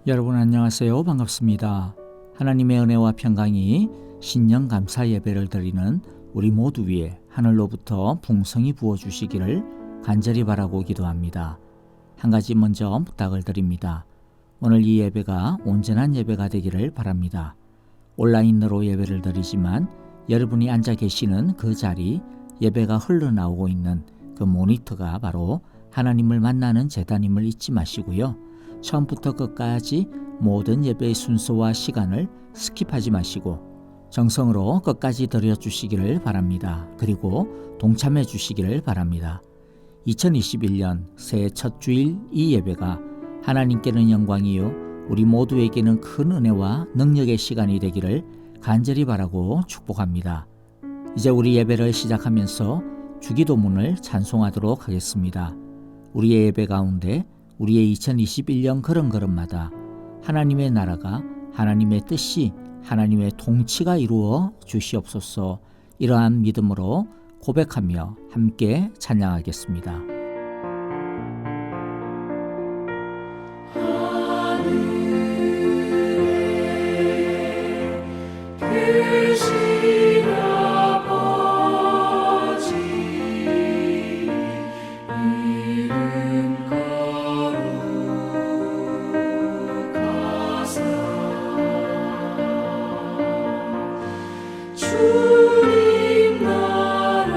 여러분 안녕하세요. 반갑습니다. 하나님의 은혜와 평강이 신년 감사 예배를 드리는 우리 모두 위에 하늘로부터 풍성히 부어주시기를 간절히 바라고 기도합니다. 한 가지 먼저 부탁을 드립니다. 오늘 이 예배가 온전한 예배가 되기를 바랍니다. 온라인으로 예배를 드리지만 여러분이 앉아 계시는 그 자리, 예배가 흘러나오고 있는 그 모니터가 바로 하나님을 만나는 제단임을 잊지 마시고요. 처음부터 끝까지 모든 예배의 순서와 시간을 스킵하지 마시고 정성으로 끝까지 드려주시기를 바랍니다. 그리고 동참해 주시기를 바랍니다. 2021년 새해 첫 주일 이 예배가 하나님께는 영광이요 우리 모두에게는 큰 은혜와 능력의 시간이 되기를 간절히 바라고 축복합니다. 이제 우리 예배를 시작하면서 주기도문을 찬송하도록 하겠습니다. 우리의 예배 가운데 우리의 2021년 걸음걸음마다 하나님의 나라가, 하나님의 뜻이, 하나님의 통치가 이루어 주시옵소서. 이러한 믿음으로 고백하며 함께 찬양하겠습니다. 주님 나라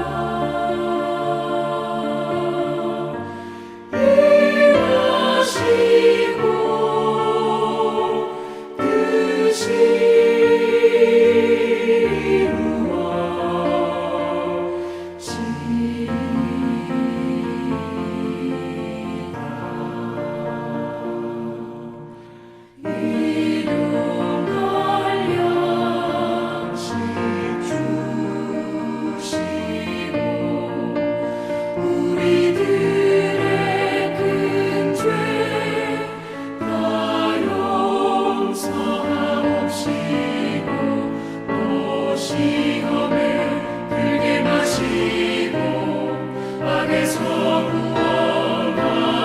임하시고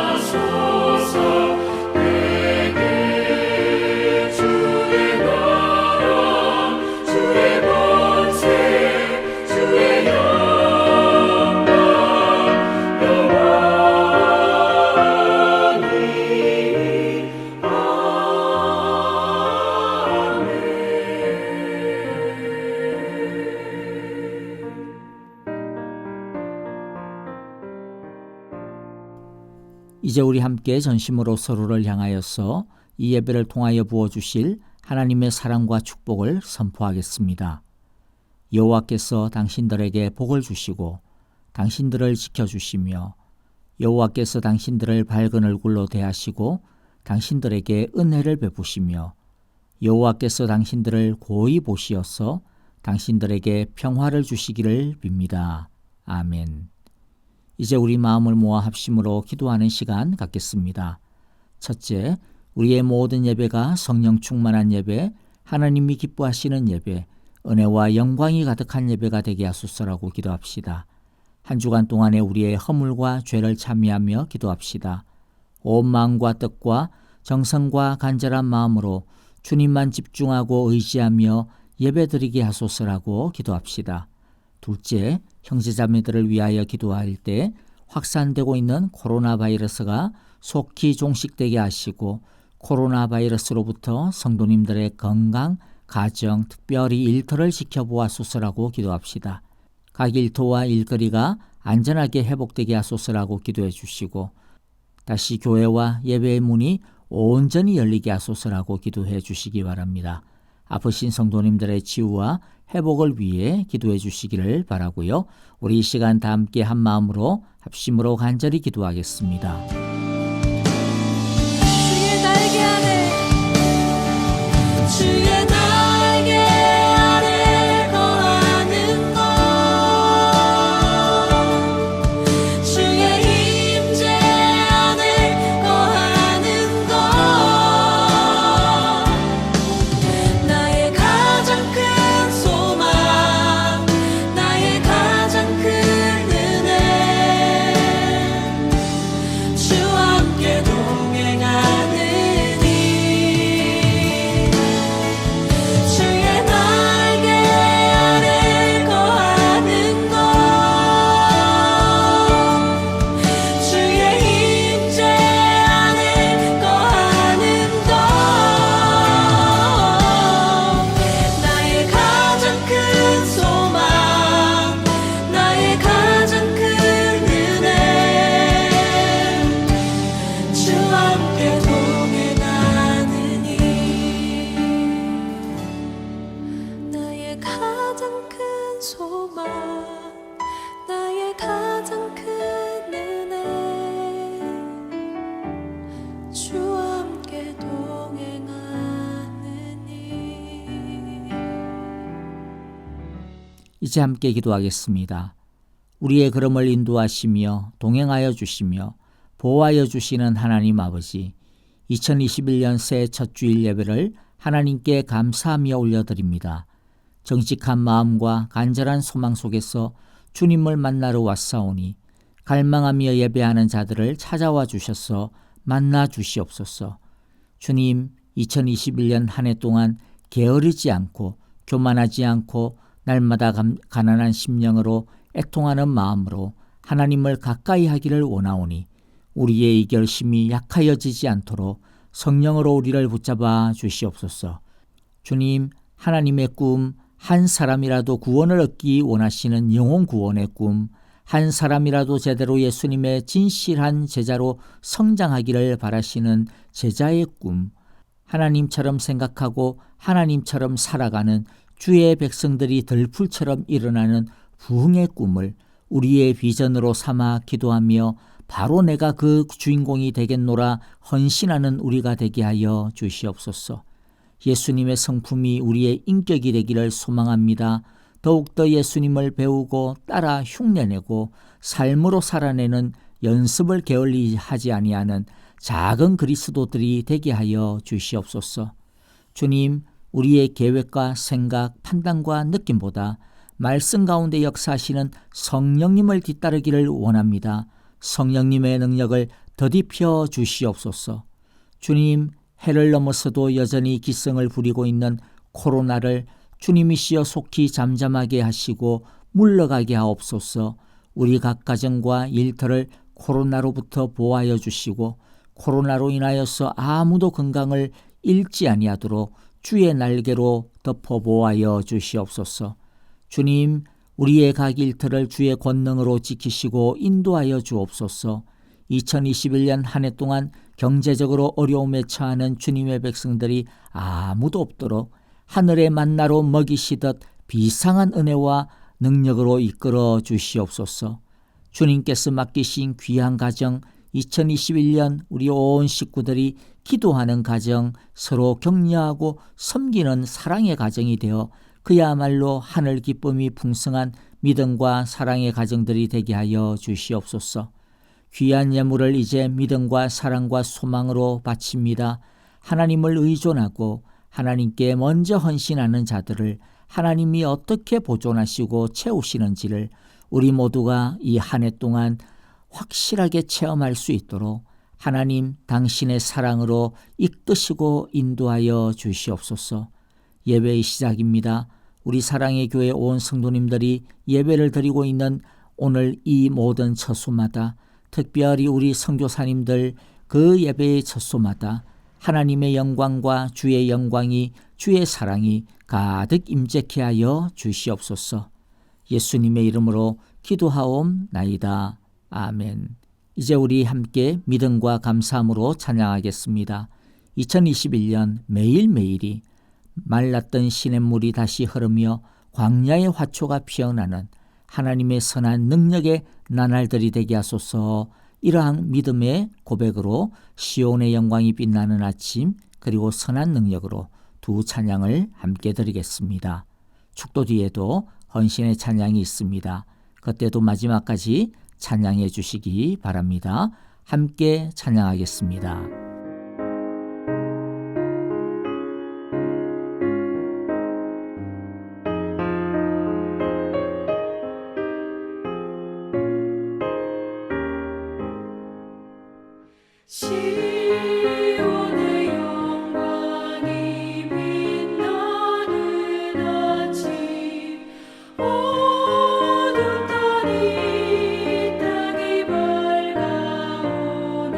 뜻이 이제 우리 함께 전심으로 서로를 향하여서 이 예배를 통하여 부어주실 하나님의 사랑과 축복을 선포하겠습니다. 여호와께서 당신들에게 복을 주시고 당신들을 지켜주시며 여호와께서 당신들을 밝은 얼굴로 대하시고 당신들에게 은혜를 베푸시며 여호와께서 당신들을 고이 보시어서 당신들에게 평화를 주시기를 빕니다. 아멘. 이제 우리 마음을 모아 합심으로 기도하는 시간 갖겠습니다. 첫째, 우리의 모든 예배가 성령 충만한 예배, 하나님이 기뻐하시는 예배, 은혜와 영광이 가득한 예배가 되게 하소서라고 기도합시다. 한 주간 동안에 우리의 허물과 죄를 참여하며 기도합시다. 온 마음과 뜻과 정성과 간절한 마음으로 주님만 집중하고 의지하며 예배드리게 하소서라고 기도합시다. 둘째, 형제자매들을 위하여 기도할 때 확산되고 있는 코로나 바이러스가 속히 종식되게 하시고 코로나 바이러스로부터 성도님들의 건강, 가정, 특별히 일터를 지켜보아소서라고 기도합시다. 각 일터와 일거리가 안전하게 회복되게 하소서라고 기도해 주시고 다시 교회와 예배의 문이 온전히 열리게 하소서라고 기도해 주시기 바랍니다. 아프신 성도님들의 치유와 회복을 위해 기도해 주시기를 바라고요. 우리 이 시간 다 함께 한 마음으로 합심으로 간절히 기도하겠습니다. 주의 날개 아래 주의 날개 아래 거하는 것 주의 임재 안에 거하는 것 나의 가장 큰 소망 나의 가장 큰 은혜 주와 함께 동행하느니 소망 나의 가장 큰 은혜 주와 함께 동행하느니. 이제 함께 기도하겠습니다. 우리의 걸음을 인도하시며 동행하여 주시며 보호하여 주시는 하나님 아버지, 2021년 새해 첫 주일 예배를 하나님께 감사하며 올려드립니다. 정직한 마음과 간절한 소망 속에서 주님을 만나러 왔사오니 갈망하며 예배하는 자들을 찾아와 주셔서 만나 주시옵소서. 주님, 2021년 한 해 동안 게으르지 않고 교만하지 않고 날마다 가난한 심령으로 애통하는 마음으로 하나님을 가까이 하기를 원하오니 우리의 이 결심이 약하여지지 않도록 성령으로 우리를 붙잡아 주시옵소서. 주님, 하나님의 꿈, 한 사람이라도 구원을 얻기 원하시는 영혼 구원의 꿈, 한 사람이라도 제대로 예수님의 진실한 제자로 성장하기를 바라시는 제자의 꿈, 하나님처럼 생각하고 하나님처럼 살아가는 주의 백성들이 들풀처럼 일어나는 부흥의 꿈을 우리의 비전으로 삼아 기도하며 바로 내가 그 주인공이 되겠노라 헌신하는 우리가 되게 하여 주시옵소서. 예수님의 성품이 우리의 인격이 되기를 소망합니다. 더욱더 예수님을 배우고 따라 흉내내고 삶으로 살아내는 연습을 게을리 하지 아니하는 작은 그리스도들이 되게 하여 주시옵소서. 주님, 우리의 계획과 생각, 판단과 느낌보다 말씀 가운데 역사하시는 성령님을 뒤따르기를 원합니다. 성령님의 능력을 더딥혀 주시옵소서. 주님, 해를 넘어서도 여전히 기승을 부리고 있는 코로나를 주님이시여 속히 잠잠하게 하시고 물러가게 하옵소서. 우리 각 가정과 일터를 코로나로부터 보호하여 주시고 코로나로 인하여서 아무도 건강을 잃지 아니하도록 주의 날개로 덮어 보호하여 주시옵소서. 주님, 우리의 각 일터를 주의 권능으로 지키시고 인도하여 주옵소서. 2021년 한 해 동안 경제적으로 어려움에 처하는 주님의 백성들이 아무도 없도록 하늘의 만나로 먹이시듯 비상한 은혜와 능력으로 이끌어 주시옵소서. 주님께서 맡기신 귀한 가정, 2021년 우리 온 식구들이 기도하는 가정, 서로 격려하고 섬기는 사랑의 가정이 되어 그야말로 하늘 기쁨이 풍성한 믿음과 사랑의 가정들이 되게 하여 주시옵소서. 귀한 예물을 이제 믿음과 사랑과 소망으로 바칩니다. 하나님을 의존하고 하나님께 먼저 헌신하는 자들을 하나님이 어떻게 보존하시고 채우시는지를 우리 모두가 이 한 해 동안 확실하게 체험할 수 있도록 하나님 당신의 사랑으로 이끄시고 인도하여 주시옵소서. 예배의 시작입니다. 우리 사랑의 교회 온 성도님들이 예배를 드리고 있는 오늘 이 모든 처소마다 특별히 우리 선교사님들 그 예배의 처소마다 하나님의 영광과 주의 영광이 주의 사랑이 가득 임재케 하여 주시옵소서. 예수님의 이름으로 기도하옵나이다. 아멘. 이제 우리 함께 믿음과 감사함으로 찬양하겠습니다. 2021년 매일매일이 말랐던 시냇물이 다시 흐르며 광야의 화초가 피어나는 하나님의 선한 능력의 나날들이 되게 하소서. 이러한 믿음의 고백으로 시온의 영광이 빛나는 아침 그리고 선한 능력으로 두 찬양을 함께 드리겠습니다. 축도 뒤에도 헌신의 찬양이 있습니다. 그때도 마지막까지 찬양해 주시기 바랍니다. 함께 찬양하겠습니다. 시온의 영광이 빛나는 아침 어둡던 이 땅이 밝아오네.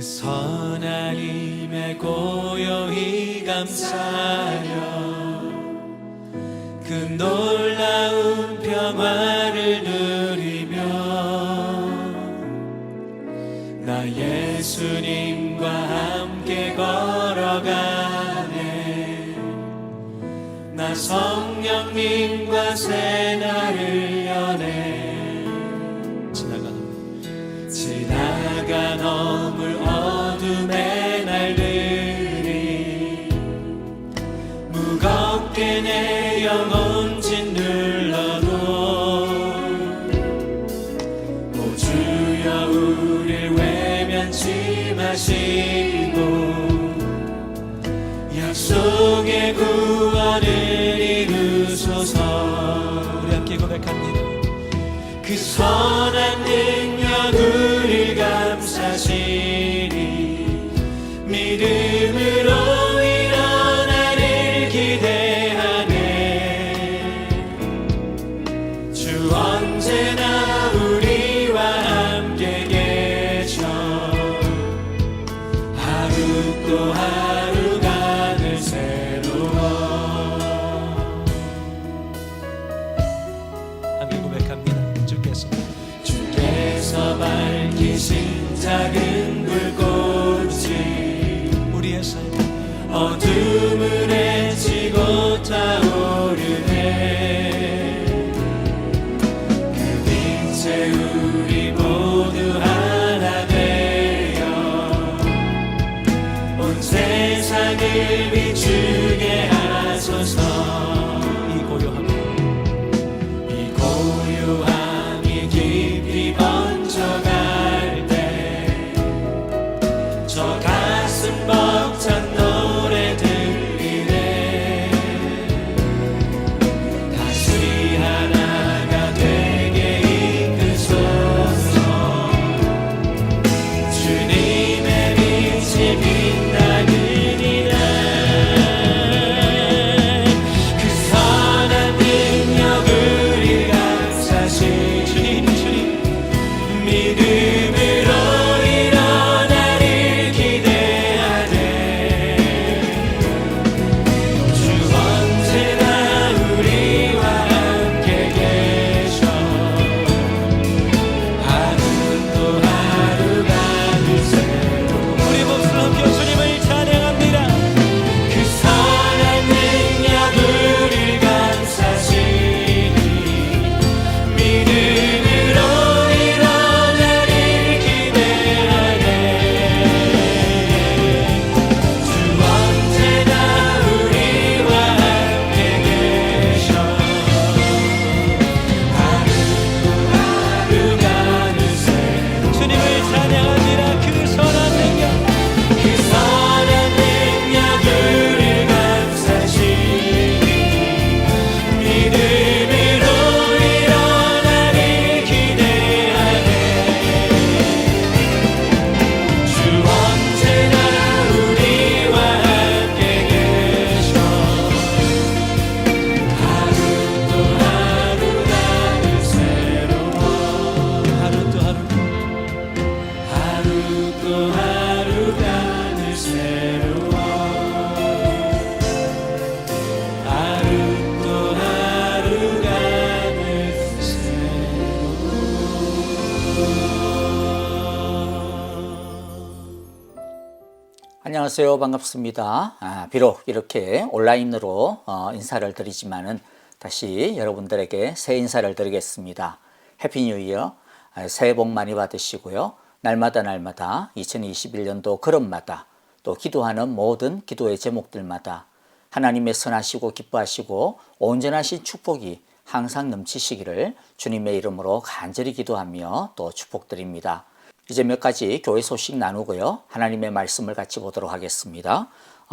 그 선한 힘에 고요히 감사하여 그 놀라운 평화를 누리며 나 예수님과 함께 걸어가네. 나 성령님과 새 날을 여네. 지나가 넘을 어둠의 날들이 무겁게 내 영혼 짓눌러도 오 주여 우릴 외면치 마시고 약속의 구원을 이루소서. 우리 함께 고백합니다. 그 선한 능력 우릴 감사시니 믿음으로 일어나를 기대하네. 주 언제나 우리와 함께 계셔. 하루 또 하루가 늘 새로워. 함께 고백합니다. 주께서 밝히신 작은 불꽃이 우리의 삶 어둠을 헤치고 타오르네. 그 빛에 우리 모두 하나 되어 온 세상을 비추게 하소서. 이 고요함이 깊이 번져갈 때 저 가슴 벅찬 노래 들리네. 다시 하나가 되게 이끄소서. 주님의 빛이 빛나느니라. 그 선한 능력을 감사시 주님 믿음으로 일어나를 기대하네. 주 언제나 우리와 함께 계셔. 하루 또 하루가 늘 새로워. 우리 목소리 함께 주님을 찬양합니다. 그 선한 능력 우릴 감사시니 믿음으로 일어나를 기대하네. 주 언제나 우리와 함께 계셔. 하루 또 하루가 늘 새로워. 주님을 찬양합니다. 그 선한 능력 그 선한 능력 우릴 감사시니 믿음으로 일어나를 기대하네. 주 언제나 우리와 함께 계셔. 하루 또 하루가 늘 새로워. 하루 또 하루가 늘 새로워. 하루 또 하루가 늘 안녕하세요. 반갑습니다. 비록 이렇게 온라인으로 인사를 드리지만은 다시 여러분들에게 새 인사를 드리겠습니다. 해피 뉴 이어. 새해 복 많이 받으시고요. 날마다 2021년도 걸음마다 또 기도하는 모든 기도의 제목들마다 하나님의 선하시고 기뻐하시고 온전하신 축복이 항상 넘치시기를 주님의 이름으로 간절히 기도하며 또 축복드립니다. 이제 몇 가지 교회 소식 나누고요. 하나님의 말씀을 같이 보도록 하겠습니다.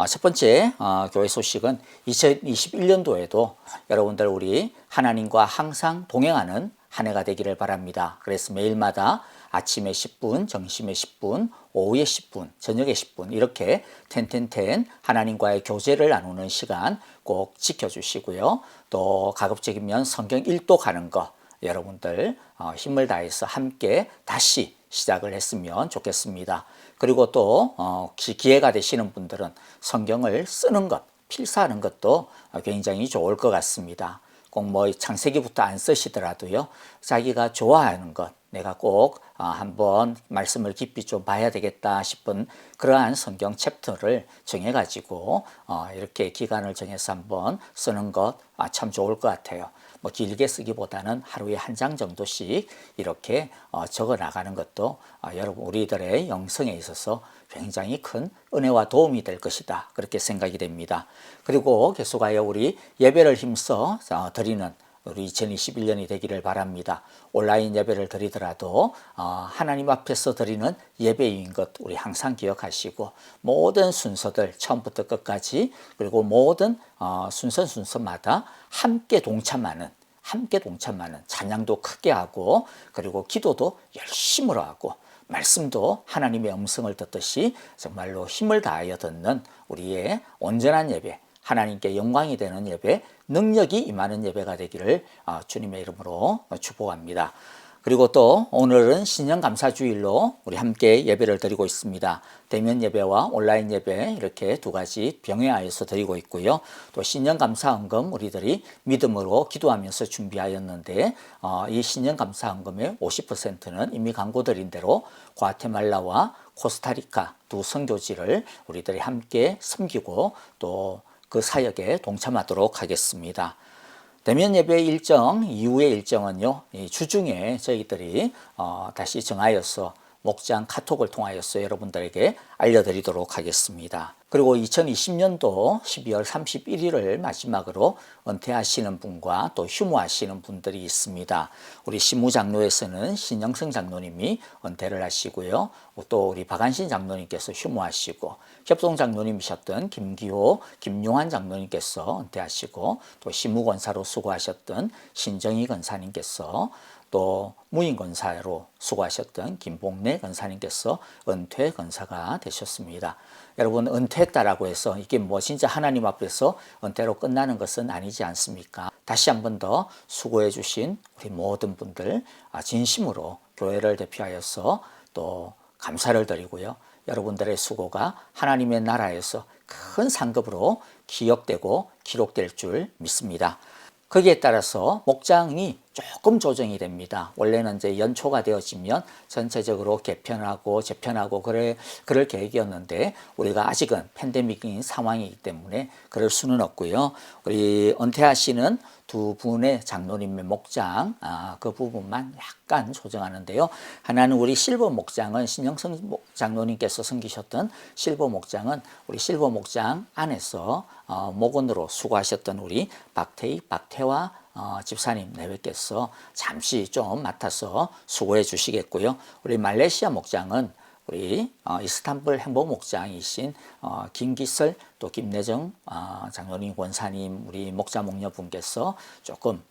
첫 번째 교회 소식은 2021년도에도 여러분들 우리 하나님과 항상 동행하는 한 해가 되기를 바랍니다. 그래서 매일마다 아침에 10분, 점심에 10분, 오후에 10분, 저녁에 10분 이렇게 10 하나님과의 교제를 나누는 시간 꼭 지켜주시고요. 또 가급적이면 성경 일독하는 거 여러분들 힘을 다해서 함께 다시 시작을 했으면 좋겠습니다. 그리고 또 기회가 되시는 분들은 성경을 쓰는 것, 필사하는 것도 굉장히 좋을 것 같습니다. 꼭 뭐 창세기부터 안 쓰시더라도요, 자기가 좋아하는 것, 내가 꼭 한번 말씀을 깊이 좀 봐야 되겠다 싶은 그러한 성경 챕터를 정해가지고 이렇게 기간을 정해서 한번 쓰는 것 참 좋을 것 같아요. 뭐 길게 쓰기보다는 하루에 한 장 정도씩 이렇게 적어 나가는 것도 여러분 우리들의 영성에 있어서 굉장히 큰 은혜와 도움이 될 것이다, 그렇게 생각이 됩니다. 그리고 계속하여 우리 예배를 힘써 드리는 우리 2021년이 되기를 바랍니다. 온라인 예배를 드리더라도 하나님 앞에서 드리는 예배인 것 우리 항상 기억하시고, 모든 순서들 처음부터 끝까지, 그리고 모든 순서마다 함께 동참하는 찬양도 크게 하고, 그리고 기도도 열심으로 하고, 말씀도 하나님의 음성을 듣듯이 정말로 힘을 다하여 듣는 우리의 온전한 예배, 하나님께 영광이 되는 예배, 능력이 임하는 예배가 되기를 주님의 이름으로 축복합니다. 그리고 또 오늘은 신년감사주일로 우리 함께 예배를 드리고 있습니다. 대면 예배와 온라인 예배 이렇게 두 가지 병행하여서 드리고 있고요. 또 신년감사헌금 우리들이 믿음으로 기도하면서 준비하였는데, 이 신년감사헌금의 50%는 이미 광고드린 대로 과테말라와 코스타리카 두 선교지를 우리들이 함께 섬기고 또 그 사역에 동참하도록 하겠습니다. 대면 예배 일정 이후의 일정은요, 주중에 저희들이 다시 정하여서 목장 카톡을 통하여서 여러분들에게 알려드리도록 하겠습니다. 그리고 2020년도 12월 31일을 마지막으로 은퇴하시는 분과 또 휴무하시는 분들이 있습니다. 우리 시무장로에서는 신영성 장로님이 은퇴를 하시고요. 또 우리 박한신 장로님께서 휴무하시고, 협동장로님이셨던 김기호, 김용환 장로님께서 은퇴하시고, 또 시무권사로 수고하셨던 신정희 권사님께서, 또 무인권사로 수고하셨던 김봉래 권사님께서 은퇴 권사가 되셨습니다. 여러분, 은퇴했다라고 해서 이게 뭐 진짜 하나님 앞에서 은퇴로 끝나는 것은 아니지 않습니까? 다시 한 번 더 수고해 주신 우리 모든 분들 진심으로 교회를 대표하여서 또 감사를 드리고요. 여러분들의 수고가 하나님의 나라에서 큰 상급으로 기억되고 기록될 줄 믿습니다. 거기에 따라서 목장이 조금 조정이 됩니다. 원래는 이제 연초가 되어지면 전체적으로 개편하고 재편하고 그럴 계획이었는데, 우리가 아직은 팬데믹인 상황이기 때문에 그럴 수는 없고요. 우리 은퇴하시는 두 분의 장로님의 목장 그 부분만 약간 조정하는데요. 하나는 우리 실버 목장은 신영성 장로님께서 섬기셨던 실버 목장은 우리 실버 목장 안에서 목원으로 수고하셨던 우리 박태와 집사님 내외께서 잠시 좀 맡아서 수고해 주시겠고요. 우리 말레이시아 목장은 우리 이스탄불 행복 목장이신 김기설 또 김내정 장로님 권사님 우리 목자 목녀분께서 조금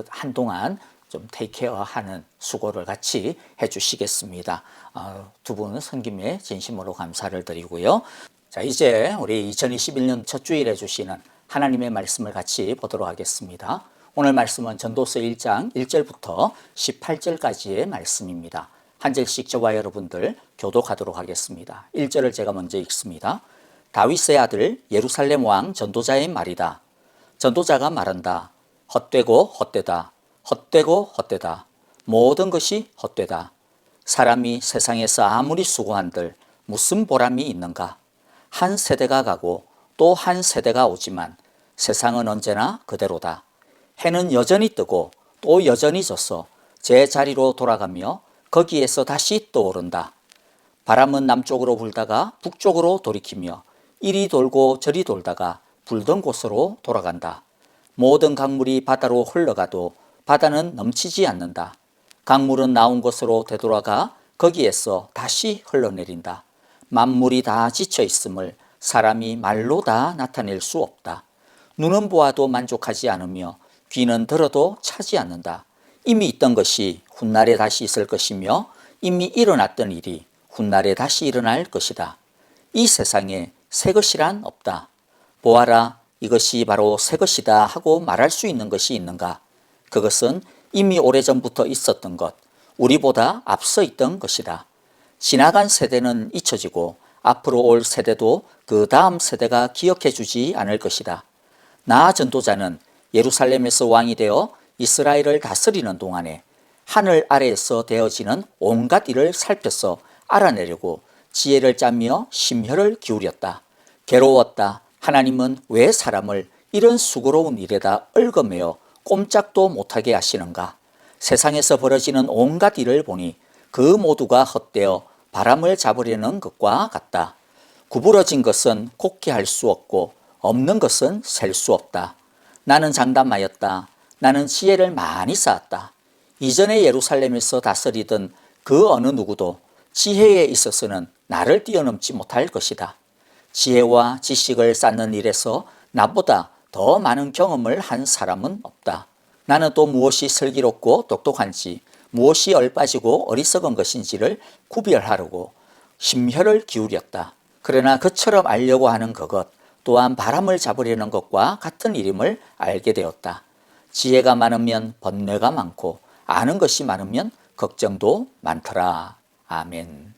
한동안 좀 테이크케어하는 수고를 같이 해주시겠습니다. 두 분은 섬김에 진심으로 감사를 드리고요. 자, 이제 우리 2021년 첫 주일에 주시는 하나님의 말씀을 같이 보도록 하겠습니다. 오늘 말씀은 전도서 1장 1절부터 18절까지의 말씀입니다. 한 절씩 저와 여러분들 교독하도록 하겠습니다. 1절을 제가 먼저 읽습니다. 다윗의 아들 예루살렘 왕 전도자의 말이다. 전도자가 말한다. 헛되고 헛되다. 헛되고 헛되다. 모든 것이 헛되다. 사람이 세상에서 아무리 수고한들 무슨 보람이 있는가? 한 세대가 가고 또 한 세대가 오지만 세상은 언제나 그대로다. 해는 여전히 뜨고 또 여전히 져서 제자리로 돌아가며 거기에서 다시 떠오른다. 바람은 남쪽으로 불다가 북쪽으로 돌이키며 이리 돌고 저리 돌다가 불던 곳으로 돌아간다. 모든 강물이 바다로 흘러가도 바다는 넘치지 않는다. 강물은 나온 곳으로 되돌아가 거기에서 다시 흘러내린다. 만물이 다 지쳐 있음을 사람이 말로 다 나타낼 수 없다. 눈은 보아도 만족하지 않으며 귀는 들어도 차지 않는다. 이미 있던 것이 훗날에 다시 있을 것이며 이미 일어났던 일이 훗날에 다시 일어날 것이다. 이 세상에 새 것이란 없다. 보아라, 이것이 바로 새 것이다 하고 말할 수 있는 것이 있는가? 그것은 이미 오래전부터 있었던 것, 우리보다 앞서 있던 것이다. 지나간 세대는 잊혀지고 앞으로 올 세대도 그 다음 세대가 기억해 주지 않을 것이다. 나 전도자는 예루살렘에서 왕이 되어 이스라엘을 다스리는 동안에 하늘 아래에서 되어지는 온갖 일을 살펴서 알아내려고 지혜를 짜며 심혈을 기울였다. 괴로웠다. 하나님은 왜 사람을 이런 수고로운 일에다 얽어매어 꼼짝도 못하게 하시는가? 세상에서 벌어지는 온갖 일을 보니 그 모두가 헛되어 바람을 잡으려는 것과 같다. 구부러진 것은 곱게 할 수 없고 없는 것은 셀 수 없다. 나는 장담하였다. 나는 지혜를 많이 쌓았다. 이전에 예루살렘에서 다스리던 그 어느 누구도 지혜에 있어서는 나를 뛰어넘지 못할 것이다. 지혜와 지식을 쌓는 일에서 나보다 더 많은 경험을 한 사람은 없다. 나는 또 무엇이 슬기롭고 똑똑한지, 무엇이 얼빠지고 어리석은 것인지를 구별하려고 심혈을 기울였다. 그러나 그처럼 알려고 하는 그것 또한 바람을 잡으려는 것과 같은 일임을 알게 되었다. 지혜가 많으면 번뇌가 많고 아는 것이 많으면 걱정도 많더라. 아멘.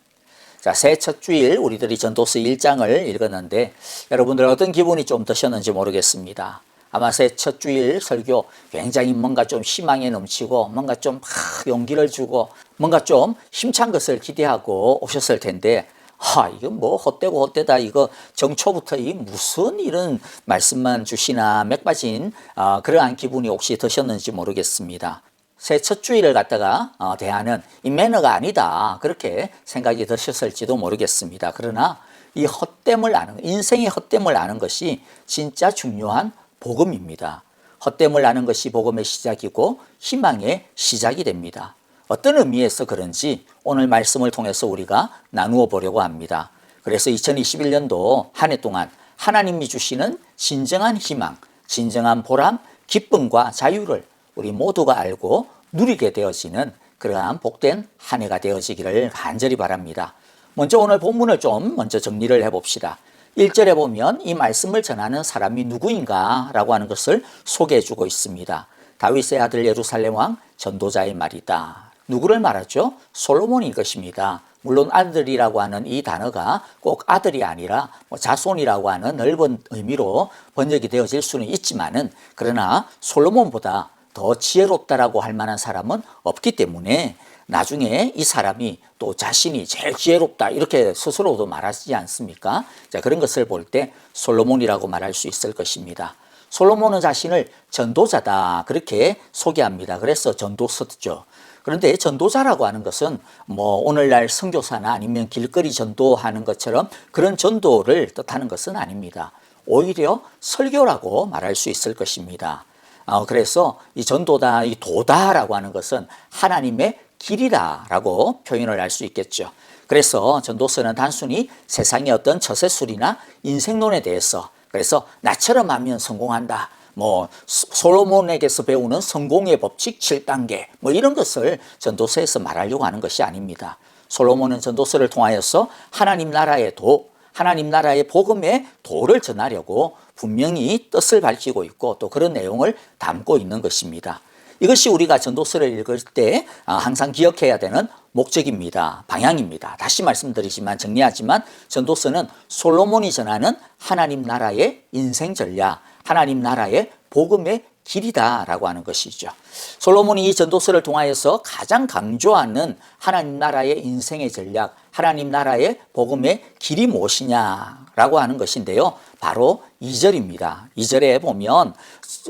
자, 새해 첫 주일 우리들이 전도서 1장을 읽었는데 여러분들 어떤 기분이 좀 드셨는지 모르겠습니다. 아마 새해 첫 주일 설교 굉장히 뭔가 좀 희망에 넘치고 뭔가 좀 용기를 주고 뭔가 좀 힘찬 것을 기대하고 오셨을 텐데 이거 뭐 헛되고 헛되다 이거 정초부터 이 무슨 이런 말씀만 주시나 맥 빠진 그러한 기분이 혹시 드셨는지 모르겠습니다. 새 첫 주일을 갖다가 대하는 이 매너가 아니다 그렇게 생각이 드셨을지도 모르겠습니다. 그러나 이 헛됨을 아는 인생의 헛됨을 아는 것이 진짜 중요한 복음입니다. 헛됨을 아는 것이 복음의 시작이고 희망의 시작이 됩니다. 어떤 의미에서 그런지 오늘 말씀을 통해서 우리가 나누어 보려고 합니다. 그래서 2021년도 한 해 동안 하나님이 주시는 진정한 희망, 진정한 보람, 기쁨과 자유를 우리 모두가 알고 누리게 되어지는 그러한 복된 한 해가 되어지기를 간절히 바랍니다. 먼저 오늘 본문을 좀 먼저 정리를 해봅시다. 1절에 보면 이 말씀을 전하는 사람이 누구인가 라고 하는 것을 소개해 주고 있습니다. 다윗의 아들 예루살렘 왕 전도자의 말이다. 누구를 말하죠? 솔로몬일 것입니다. 물론 아들이라고 하는 이 단어가 꼭 아들이 아니라 자손이라고 하는 넓은 의미로 번역이 되어질 수는 있지만은 그러나 솔로몬보다 더 지혜롭다라고 할 만한 사람은 없기 때문에 나중에 이 사람이 또 자신이 제일 지혜롭다 이렇게 스스로도 말하지 않습니까? 자, 그런 것을 볼 때 솔로몬이라고 말할 수 있을 것입니다. 솔로몬은 자신을 전도자다 그렇게 소개합니다. 그래서 전도서죠. 그런데 전도자라고 하는 것은 뭐 오늘날 선교사나 아니면 길거리 전도하는 것처럼 그런 전도를 뜻하는 것은 아닙니다. 오히려 설교라고 말할 수 있을 것입니다. 그래서 이 전도다, 이 도다라고 하는 것은 하나님의 길이다라고 표현을 할 수 있겠죠. 그래서 전도서는 단순히 세상의 어떤 처세술이나 인생론에 대해서 그래서 나처럼 하면 성공한다. 뭐 솔로몬에게서 배우는 성공의 법칙 7단계 뭐 이런 것을 전도서에서 말하려고 하는 것이 아닙니다. 솔로몬은 전도서를 통하여서 하나님 나라의 도, 하나님 나라의 복음의 도를 전하려고 분명히 뜻을 밝히고 있고 또 그런 내용을 담고 있는 것입니다. 이것이 우리가 전도서를 읽을 때 항상 기억해야 되는 목적입니다. 방향입니다. 다시 말씀드리지만 정리하지만 전도서는 솔로몬이 전하는 하나님 나라의 인생 전략, 하나님 나라의 복음의 길이다라고 하는 것이죠. 솔로몬이 이 전도서를 통하여서 가장 강조하는 하나님 나라의 인생의 전략, 하나님 나라의 복음의 길이 무엇이냐라고 하는 것인데요. 바로 2절입니다. 2절에 보면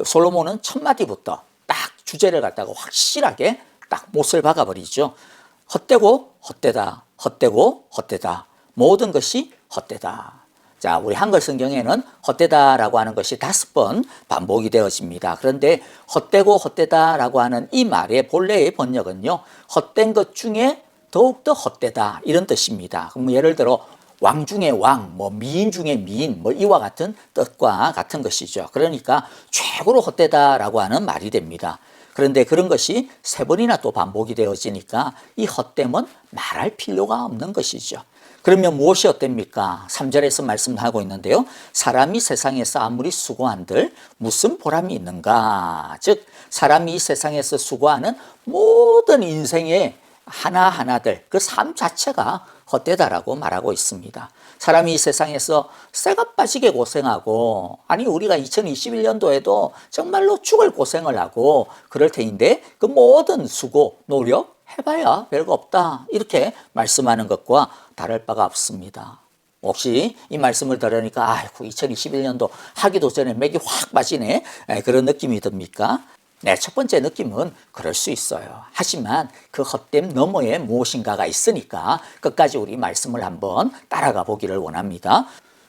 솔로몬은 첫 마디부터 딱 주제를 갖다가 확실하게 딱 못을 박아버리죠. 헛되고 헛되다, 헛되고 헛되다, 모든 것이 헛되다. 자, 우리 한글 성경에는 헛되다라고 하는 것이 5번 반복이 되어집니다. 그런데 헛되고 헛되다라고 하는 이 말의 본래의 번역은요, 헛된 것 중에 더욱더 헛되다 이런 뜻입니다. 그럼 예를 들어 왕 중에 왕, 뭐 미인 중에 미인, 뭐 이와 같은 뜻과 같은 것이죠. 그러니까 최고로 헛되다라고 하는 말이 됩니다. 그런데 그런 것이 3번이나 또 반복이 되어지니까 이 헛됨은 말할 필요가 없는 것이죠. 그러면 무엇이 헛됩니까? 3절에서 말씀하고 있는데요. 사람이 세상에서 아무리 수고한들 무슨 보람이 있는가? 즉 사람이 이 세상에서 수고하는 모든 인생의 하나하나들 그 삶 자체가 헛되다라고 말하고 있습니다. 사람이 이 세상에서 쇠가 빠지게 고생하고, 아니 우리가 2021년도에도 정말로 죽을 고생을 하고 그럴 테인데 그 모든 수고, 노력 해봐야 별거 없다, 이렇게 말씀하는 것과 다를 바가 없습니다. 혹시 이 말씀을 들으니까 아이고 2021년도 하기도 전에 맥이 확 빠지네, 그런 느낌이 듭니까? 네, 첫 번째 느낌은 그럴 수 있어요. 하지만 그 헛됨 너머에 무엇인가가 있으니까 끝까지 우리 말씀을 한번 따라가 보기를 원합니다.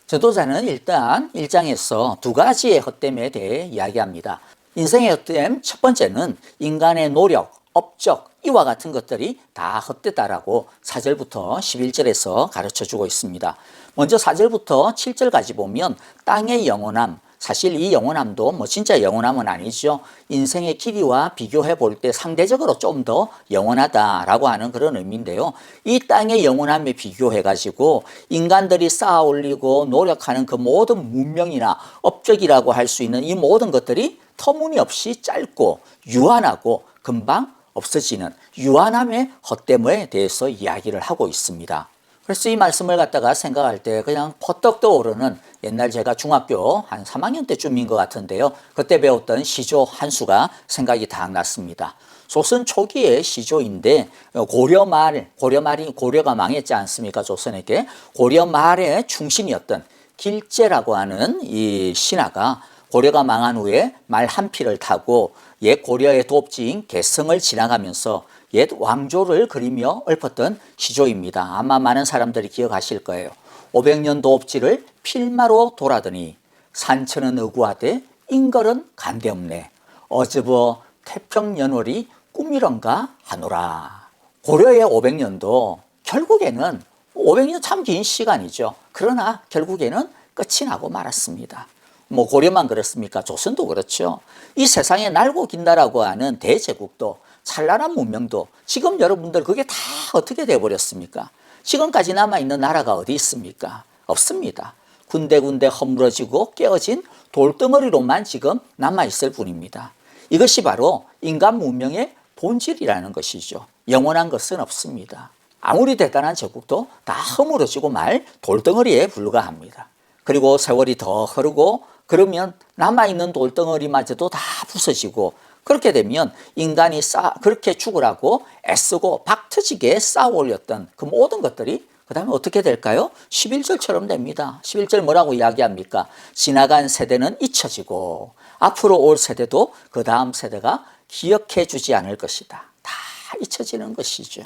전도자는 일단 1장에서 두 가지의 헛됨에 대해 이야기합니다. 인생의 헛됨 첫 번째는 인간의 노력, 업적, 이와 같은 것들이 다 헛되다라고 4절부터 11절에서 가르쳐주고 있습니다. 먼저 4절부터 7절까지 보면 땅의 영원함, 사실 이 영원함도 뭐 진짜 영원함은 아니죠. 인생의 길이와 비교해 볼 때 상대적으로 좀 더 영원하다라고 하는 그런 의미인데요. 이 땅의 영원함에 비교해 가지고 인간들이 쌓아 올리고 노력하는 그 모든 문명이나 업적이라고 할 수 있는 이 모든 것들이 터무니없이 짧고 유한하고 금방 없어지는 유한함의 헛됨에 대해서 이야기를 하고 있습니다. 그래서 이 말씀을 갖다가 생각할 때 그냥 퍼떡 떠오르는, 옛날 제가 중학교 한 3학년 때쯤인 것 같은데요. 그때 배웠던 시조 한 수가 생각이 딱 났습니다. 조선 초기의 시조인데 고려가 망했지 않습니까? 조선에게. 고려 말의 충신이었던 길제라고 하는 이 신하가 고려가 망한 후에 말 한 피를 타고 옛 고려의 도읍지인 개성을 지나가면서 옛 왕조를 그리며 읊었던 시조입니다. 아마 많은 사람들이 기억하실 거예요. 500년 도읍지를 필마로 돌아더니 산천은 의구하되 인걸은 간대없네. 어즈버 태평연월이 꿈이런가 하노라. 고려의 500년도 결국에는 500년 참 긴 시간이죠. 그러나 결국에는 끝이 나고 말았습니다. 뭐 고려만 그렇습니까? 조선도 그렇죠. 이 세상에 날고 긴다라고 하는 대제국도, 찬란한 문명도 지금 여러분들 그게 다 어떻게 돼버렸습니까? 지금까지 남아있는 나라가 어디 있습니까? 없습니다. 군데군데 허물어지고 깨어진 돌덩어리로만 지금 남아있을 뿐입니다. 이것이 바로 인간 문명의 본질이라는 것이죠. 영원한 것은 없습니다. 아무리 대단한 제국도 다 허물어지고 말 돌덩어리에 불과합니다. 그리고 세월이 더 흐르고 그러면 남아있는 돌덩어리마저도 다 부서지고, 그렇게 되면 인간이 그렇게 죽으라고 애쓰고 박터지게 쌓아 올렸던 그 모든 것들이 그 다음에 어떻게 될까요? 11절처럼 됩니다. 11절 뭐라고 이야기합니까? 지나간 세대는 잊혀지고 앞으로 올 세대도 그 다음 세대가 기억해 주지 않을 것이다. 다 잊혀지는 것이죠.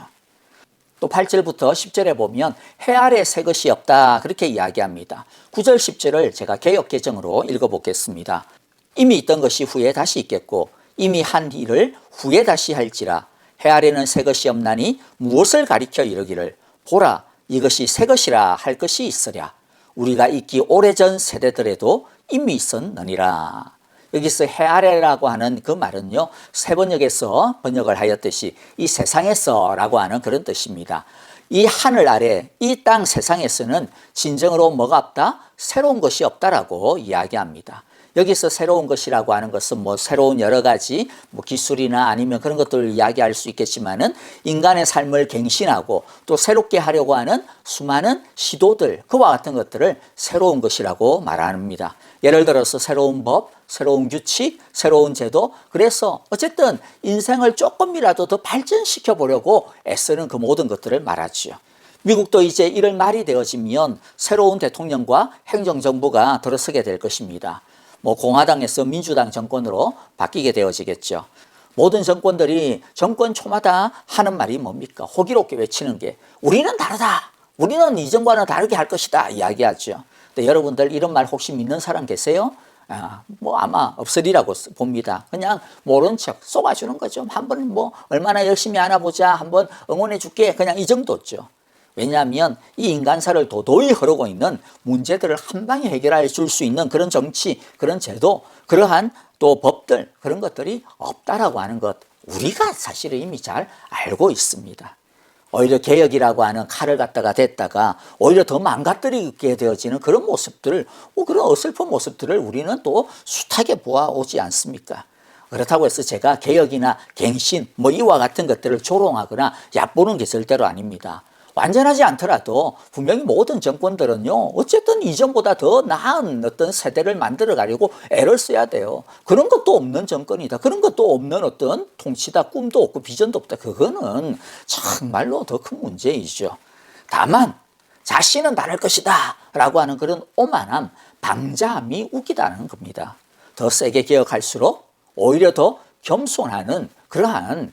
또 8절부터 10절에 보면 해 아래 새 것이 없다, 그렇게 이야기합니다. 9절 10절을 제가 개역개정으로 읽어보겠습니다. 이미 있던 것이 후에 다시 있겠고 이미 한 일을 후에 다시 할지라. 해 아래는 새 것이 없나니 무엇을 가리켜 이르기를 보라 이것이 새 것이라 할 것이 있으랴. 우리가 있기 오래전 세대들에도 이미 있었느니라. 여기서 해 아래라고 하는 그 말은요, 세번역에서 번역을 하였듯이 이 세상에서 라고 하는 그런 뜻입니다. 이 하늘 아래, 이 땅 세상에서는 진정으로 뭐가 없다? 새로운 것이 없다라고 이야기합니다. 여기서 새로운 것이라고 하는 것은 뭐 새로운 여러 가지 뭐 기술이나 아니면 그런 것들을 이야기할 수 있겠지만은 인간의 삶을 갱신하고 또 새롭게 하려고 하는 수많은 시도들, 그와 같은 것들을 새로운 것이라고 말합니다. 예를 들어서 새로운 법, 새로운 규칙, 새로운 제도, 그래서 어쨌든 인생을 조금이라도 더 발전시켜 보려고 애쓰는 그 모든 것들을 말하죠. 미국도 이제 이럴 말이 되어지면 새로운 대통령과 행정정부가 들어서게 될 것입니다. 뭐 공화당에서 민주당 정권으로 바뀌게 되어지겠죠. 모든 정권들이 정권 초마다 하는 말이 뭡니까? 호기롭게 외치는 게 우리는 다르다. 우리는 이전과는 다르게 할 것이다 이야기하죠. 근데 여러분들 이런 말 혹시 믿는 사람 계세요? 뭐 아마 없으리라고 봅니다. 그냥 모른 척 쏘아주는 거죠. 한번 뭐 얼마나 열심히 하나 보자, 한번 응원해 줄게, 그냥 이 정도죠. 왜냐하면 이 인간사를 도도히 흐르고 있는 문제들을 한 방에 해결해 줄 수 있는 그런 정치, 그런 제도, 그러한 또 법들, 그런 것들이 없다라고 하는 것, 우리가 사실은 이미 잘 알고 있습니다. 오히려 개혁이라고 하는 칼을 갖다가 댔다가 오히려 더 망가뜨리게 되어지는 그런 모습들, 그런 어설픈 모습들을 우리는 또 숱하게 보아오지 않습니까? 그렇다고 해서 제가 개혁이나 갱신, 뭐 이와 같은 것들을 조롱하거나 얕보는 게 절대로 아닙니다. 완전하지 않더라도 분명히 모든 정권들은요, 어쨌든 이전보다 더 나은 어떤 세대를 만들어 가려고 애를 써야 돼요. 그런 것도 없는 정권이다. 그런 것도 없는 어떤 통치다. 꿈도 없고 비전도 없다. 그거는 정말로 더 큰 문제이죠. 다만 자신은 다를 것이다 라고 하는 그런 오만함, 방자함이 웃기다는 겁니다. 더 세게 개혁할수록 오히려 더 겸손하는 그러한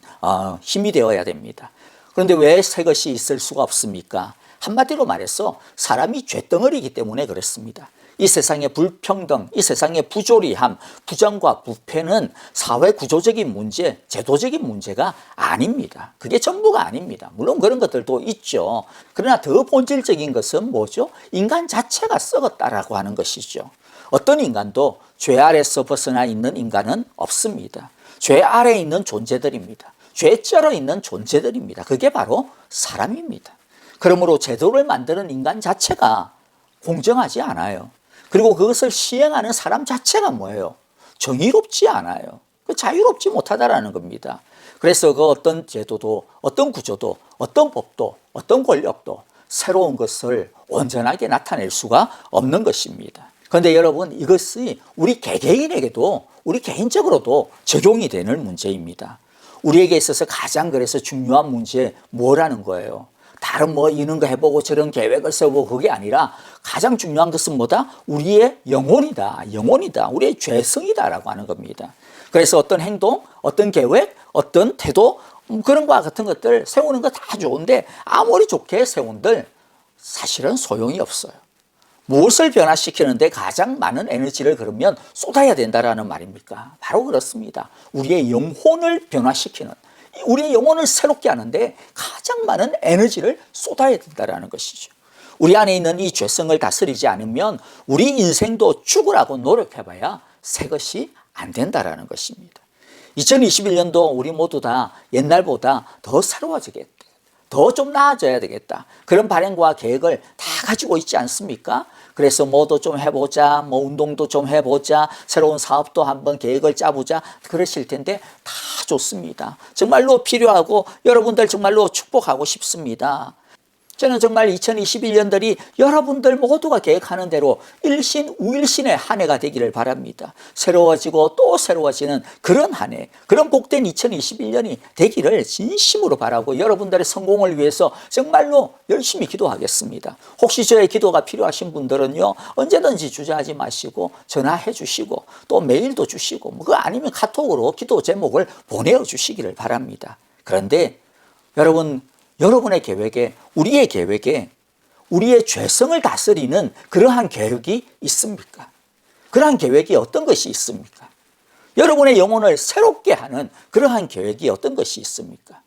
힘이 되어야 됩니다. 그런데 왜 새 것이 있을 수가 없습니까? 한마디로 말해서 사람이 쇳덩어리이기 때문에 그렇습니다. 이 세상의 불평등, 이 세상의 부조리함, 부정과 부패는 사회 구조적인 문제, 제도적인 문제가 아닙니다. 그게 전부가 아닙니다. 물론 그런 것들도 있죠. 그러나 더 본질적인 것은 뭐죠? 인간 자체가 썩었다라고 하는 것이죠. 어떤 인간도 죄 아래서 벗어나 있는 인간은 없습니다. 죄 아래에 있는 존재들입니다. 죄쩔어 있는 존재들입니다. 그게 바로 사람입니다. 그러므로 제도를 만드는 인간 자체가 공정하지 않아요. 그리고 그것을 시행하는 사람 자체가 뭐예요? 정의롭지 않아요. 자유롭지 못하다라는 겁니다. 그래서 그 어떤 제도도, 어떤 구조도, 어떤 법도, 어떤 권력도 새로운 것을 온전하게 나타낼 수가 없는 것입니다. 그런데 여러분, 이것이 우리 개개인에게도, 우리 개인적으로도 적용이 되는 문제입니다. 우리에게 있어서 가장 그래서 중요한 문제 뭐라는 거예요? 다른 뭐 이런 거 해보고 저런 계획을 세우고 그게 아니라 가장 중요한 것은 뭐다? 우리의 영혼이다. 영혼이다. 우리의 죄성이다라고 하는 겁니다. 그래서 어떤 행동, 어떤 계획, 어떤 태도 그런 거와 같은 것들 세우는 거 다 좋은데 아무리 좋게 세운들 사실은 소용이 없어요. 무엇을 변화시키는데 가장 많은 에너지를 그러면 쏟아야 된다라는 말입니까? 바로 그렇습니다. 우리의 영혼을 변화시키는, 우리의 영혼을 새롭게 하는데 가장 많은 에너지를 쏟아야 된다라는 것이죠. 우리 안에 있는 이 죄성을 다스리지 않으면 우리 인생도 죽으라고 노력해봐야 새 것이 안 된다라는 것입니다. 2021년도 우리 모두 다 옛날보다 더 새로워지겠다. 더 좀 나아져야 되겠다. 그런 바람과 계획을 다 가지고 있지 않습니까? 그래서 뭐도 좀 해보자, 뭐 운동도 좀 해보자, 새로운 사업도 한번 계획을 짜보자 그러실 텐데 다 좋습니다. 정말로 필요하고 여러분들 정말로 축복하고 싶습니다. 저는 정말 2021년들이 여러분들 모두가 계획하는 대로 일신 우일신의 한 해가 되기를 바랍니다. 새로워지고 또 새로워지는 그런 한 해, 그런 복된 2021년이 되기를 진심으로 바라고 여러분들의 성공을 위해서 정말로 열심히 기도하겠습니다. 혹시 저의 기도가 필요하신 분들은요, 언제든지 주저하지 마시고 전화해 주시고 또 메일도 주시고 뭐 그거 아니면 카톡으로 기도 제목을 보내어 주시기를 바랍니다. 그런데 여러분의 계획에, 우리의 계획에 우리의 죄성을 다스리는 그러한 계획이 있습니까? 그러한 계획이 어떤 것이 있습니까? 여러분의 영혼을 새롭게 하는 그러한 계획이 어떤 것이 있습니까?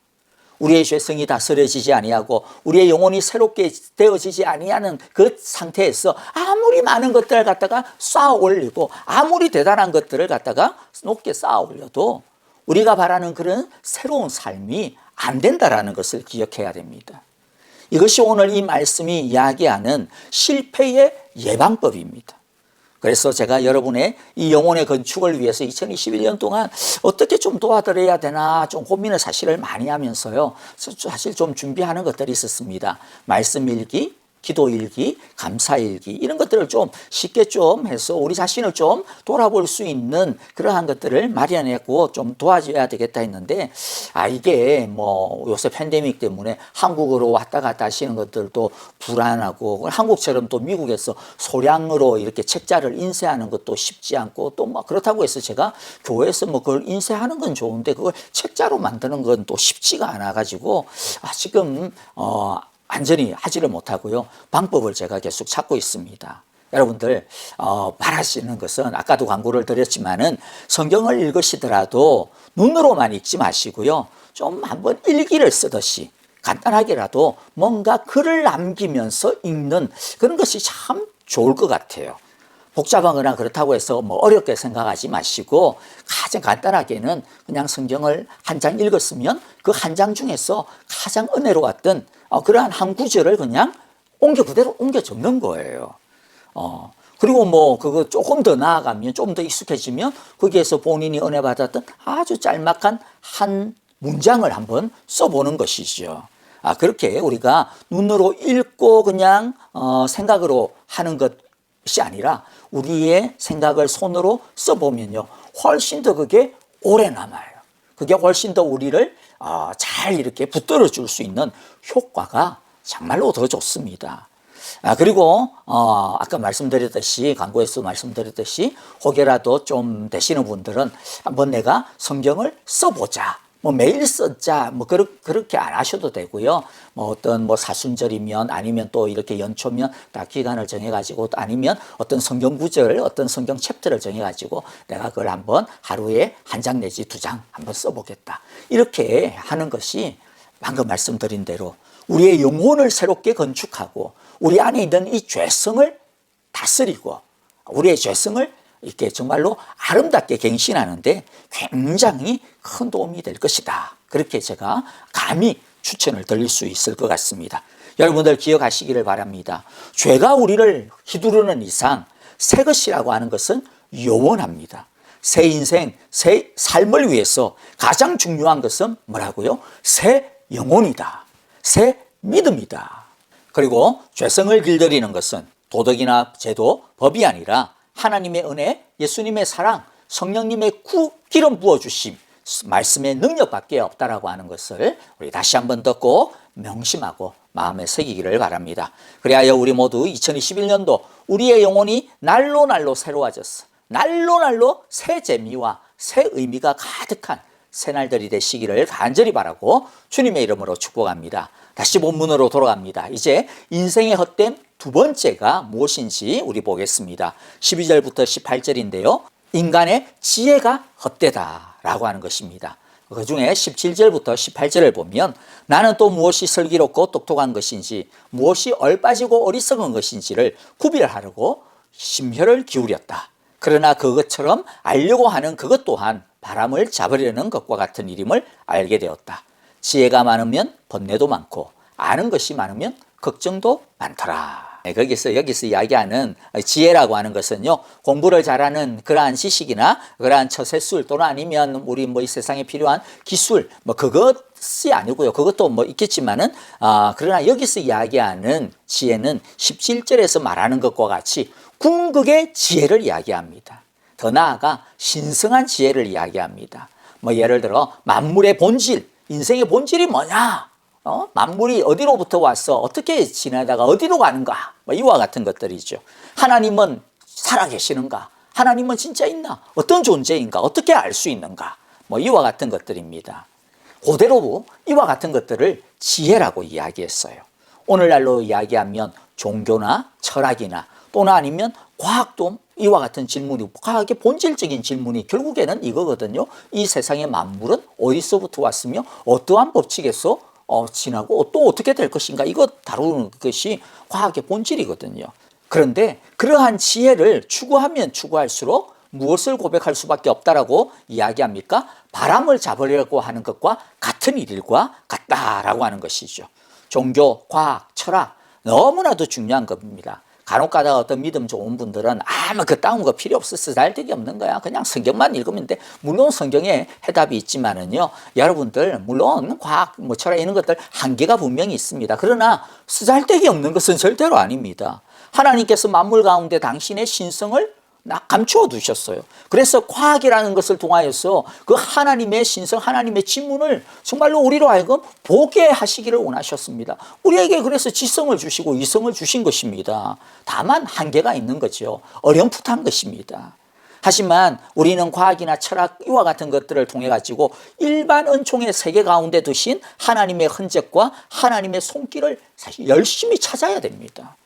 우리의 죄성이 다스려지지 아니하고 우리의 영혼이 새롭게 되어지지 아니하는 그 상태에서 아무리 많은 것들을 갖다가 쌓아 올리고 아무리 대단한 것들을 갖다가 높게 쌓아 올려도 우리가 바라는 그런 새로운 삶이 안 된다라는 것을 기억해야 됩니다. 이것이 오늘 이 말씀이 이야기하는 실패의 예방법입니다. 그래서 제가 여러분의 이 영혼의 건축을 위해서 2021년 동안 어떻게 좀 도와드려야 되나 좀 고민을 사실을 많이 하면서요. 사실 좀 준비하는 것들이 있었습니다. 말씀 읽기, 기도 읽기, 감사 읽기 이런 것들을 좀 쉽게 좀 해서 우리 자신을 좀 돌아볼 수 있는 그러한 것들을 마련했고 좀 도와줘야 되겠다 했는데 이게 뭐 요새 팬데믹 때문에 한국으로 왔다 갔다 하시는 것들도 불안하고 한국처럼 또 미국에서 소량으로 이렇게 책자를 인쇄하는 것도 쉽지 않고 또 막 그렇다고 해서 제가 교회에서 뭐 그걸 인쇄하는 건 좋은데 그걸 책자로 만드는 건 또 쉽지가 않아 가지고 지금 완전히 하지를 못하고요. 방법을 제가 계속 찾고 있습니다. 여러분들 바라시는 것은 아까도 광고를 드렸지만은 성경을 읽으시더라도 눈으로만 읽지 마시고요. 좀 한번 일기를 쓰듯이 간단하게라도 뭔가 글을 남기면서 읽는 그런 것이 참 좋을 것 같아요. 복잡하거나 그렇다고 해서 뭐 어렵게 생각하지 마시고 가장 간단하게는 그냥 성경을 한 장 읽었으면 그 한 장 중에서 가장 은혜로웠던 그러한 한 구절을 그냥 그대로 옮겨 적는 거예요. 그리고 뭐 그거 조금 더 나아가면 좀 더 익숙해지면 거기에서 본인이 은혜 받았던 아주 짤막한 한 문장을 한번 써보는 것이죠. 그렇게 우리가 눈으로 읽고 그냥 생각으로 하는 것이 아니라 우리의 생각을 손으로 써보면요, 훨씬 더 그게 오래 남아요. 그게 훨씬 더 우리를 잘 이렇게 붙들어 줄 수 있는 효과가 정말로 더 좋습니다. 그리고 아까 말씀드렸듯이, 광고에서 말씀드렸듯이 혹여라도 좀 되시는 분들은 한번 내가 성경을 써보자, 뭐 매일 썼자, 뭐 그렇게 안 하셔도 되고요. 뭐 어떤 뭐 사순절이면, 아니면 또 이렇게 연초면 딱 기간을 정해가지고, 아니면 어떤 성경 구절, 어떤 성경 챕터를 정해가지고 내가 그걸 한번 하루에 한 장 내지 두 장 한번 써보겠다, 이렇게 하는 것이 방금 말씀드린 대로 우리의 영혼을 새롭게 건축하고 우리 안에 있는 이 죄성을 다스리고 우리의 죄성을 이렇게 정말로 아름답게 갱신하는데 굉장히 큰 도움이 될 것이다. 그렇게 제가 감히 추천을 드릴 수 있을 것 같습니다. 여러분들 기억하시기를 바랍니다. 죄가 우리를 휘두르는 이상 새 것이라고 하는 것은 영원합니다. 새 인생, 새 삶을 위해서 가장 중요한 것은 뭐라고요? 새 영혼이다. 새 믿음이다. 그리고 죄성을 길들이는 것은 도덕이나 제도, 법이 아니라 하나님의 은혜, 예수님의 사랑, 성령님의 기름 부어주심, 말씀의 능력밖에 없다라고 하는 것을 우리 다시 한번 더 꼭 명심하고 마음에 새기기를 바랍니다. 그리하여 우리 모두 2021년도 우리의 영혼이 날로 날로 새로워졌어. 날로 날로 새 재미와 새 의미가 가득한 새날들이 되시기를 간절히 바라고 주님의 이름으로 축복합니다. 다시 본문으로 돌아갑니다. 이제 인생의 헛된 두 번째가 무엇인지 우리 보겠습니다. 12절부터 18절인데요. 인간의 지혜가 헛되다라고 하는 것입니다. 그 중에 17절부터 18절을 보면 나는 또 무엇이 슬기롭고 똑똑한 것인지 무엇이 얼빠지고 어리석은 것인지를 구별하려고 심혈을 기울였다. 그러나 그것처럼 알려고 하는 그것 또한 바람을 잡으려는 것과 같은 일임을 알게 되었다. 지혜가 많으면 번뇌도 많고 아는 것이 많으면 걱정도 많더라. 여기서 이야기하는 지혜라고 하는 것은요, 공부를 잘하는 그러한 지식이나 그러한 처세술 또는 아니면 우리 뭐 이 세상에 필요한 기술, 뭐 그것이 아니고요. 그것도 뭐 있겠지만은 그러나 여기서 이야기하는 지혜는 17절에서 말하는 것과 같이 궁극의 지혜를 이야기합니다. 더 나아가 신성한 지혜를 이야기합니다. 뭐 예를 들어 만물의 본질, 인생의 본질이 뭐냐? 만물이 어디로부터 왔어? 어떻게 지내다가 어디로 가는가? 뭐 이와 같은 것들이죠. 하나님은 살아계시는가? 하나님은 진짜 있나? 어떤 존재인가? 어떻게 알 수 있는가? 뭐 이와 같은 것들입니다. 그대로 이와 같은 것들을 지혜라고 이야기했어요. 오늘날로 이야기하면 종교나 철학이나 또는 아니면 과학도 이와 같은 질문이, 과학의 본질적인 질문이 결국에는 이거거든요. 이 세상의 만물은 어디서부터 왔으며 어떠한 법칙에서 지나고 또 어떻게 될 것인가, 이거 다루는 것이 과학의 본질이거든요. 그런데 그러한 지혜를 추구하면 추구할수록 무엇을 고백할 수밖에 없다라고 이야기합니까? 바람을 잡으려고 하는 것과 같은 일과 같다라고 하는 것이죠. 종교, 과학, 철학 너무나도 중요한 겁니다. 간혹 가다가 어떤 믿음 좋은 분들은 뭐 그따운 거 필요 없어, 쓰잘데기 없는 거야, 그냥 성경만 읽으면 돼. 물론 성경에 해답이 있지만은요, 여러분들 물론 과학, 뭐 철학 이런 것들 한계가 분명히 있습니다. 그러나 쓰잘데기 없는 것은 절대로 아닙니다. 하나님께서 만물 가운데 당신의 신성을 감추어 두셨어요. 그래서 과학이라는 것을 통하여서 그 하나님의 신성, 하나님의 지문을 정말로 우리로 하여금 보게 하시기를 원하셨습니다. 우리에게 그래서 지성을 주시고 이성을 주신 것입니다. 다만 한계가 있는 거죠. 어렴풋한 것입니다. 하지만 우리는 과학이나 철학 이와 같은 것들을 통해 가지고 일반 은총의 세계 가운데 두신 하나님의 흔적과 하나님의 손길을 사실 열심히 찾아야 됩니다.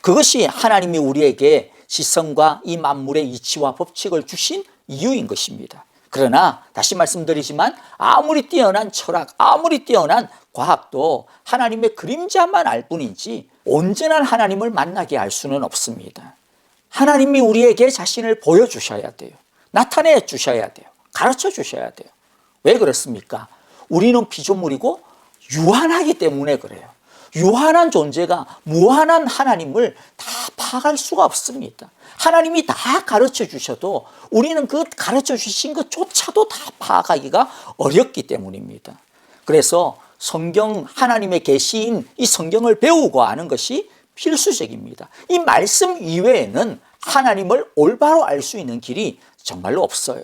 그것이 하나님이 우리에게 지성과 이 만물의 이치와 법칙을 주신 이유인 것입니다. 그러나 다시 말씀드리지만 아무리 뛰어난 철학, 아무리 뛰어난 과학도 하나님의 그림자만 알 뿐이지 온전한 하나님을 만나게 할 수는 없습니다. 하나님이 우리에게 자신을 보여주셔야 돼요. 나타내 주셔야 돼요. 가르쳐 주셔야 돼요. 왜 그렇습니까? 우리는 피조물이고 유한하기 때문에 그래요. 유한한 존재가 무한한 하나님을 다 파악할 수가 없습니다. 하나님이 다 가르쳐 주셔도 우리는 그 가르쳐 주신 것조차도 다 파악하기가 어렵기 때문입니다. 그래서 성경 하나님의 계시인 이 성경을 배우고 아는 것이 필수적입니다. 이 말씀 이외에는 하나님을 올바로 알 수 있는 길이 정말로 없어요.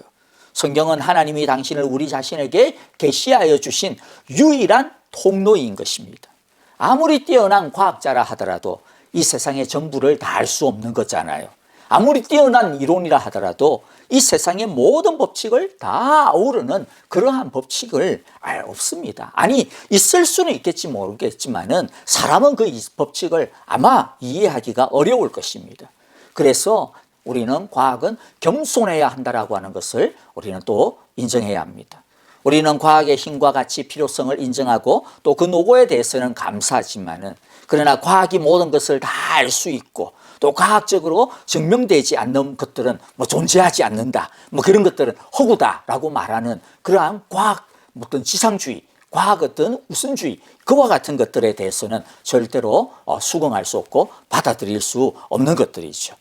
성경은 하나님이 당신을 우리 자신에게 계시하여 주신 유일한 통로인 것입니다. 아무리 뛰어난 과학자라 하더라도 이 세상의 전부를 다 알 수 없는 거잖아요. 아무리 뛰어난 이론이라 하더라도 이 세상의 모든 법칙을 다 아우르는 그러한 법칙을 없습니다. 아니, 있을 수는 있겠지 모르겠지만은 사람은 그 법칙을 아마 이해하기가 어려울 것입니다. 그래서 우리는 과학은 겸손해야 한다라고 하는 것을 우리는 또 인정해야 합니다. 우리는 과학의 힘과 가치, 필요성을 인정하고 또 그 노고에 대해서는 감사하지만은, 그러나 과학이 모든 것을 다 알 수 있고 또 과학적으로 증명되지 않는 것들은 존재하지 않는다, 그런 것들은 허구다라고 말하는 그러한 과학 어떤 지상주의, 과학 어떤 우선주의, 그와 같은 것들에 대해서는 절대로 수긍할 수 없고 받아들일 수 없는 것들이죠.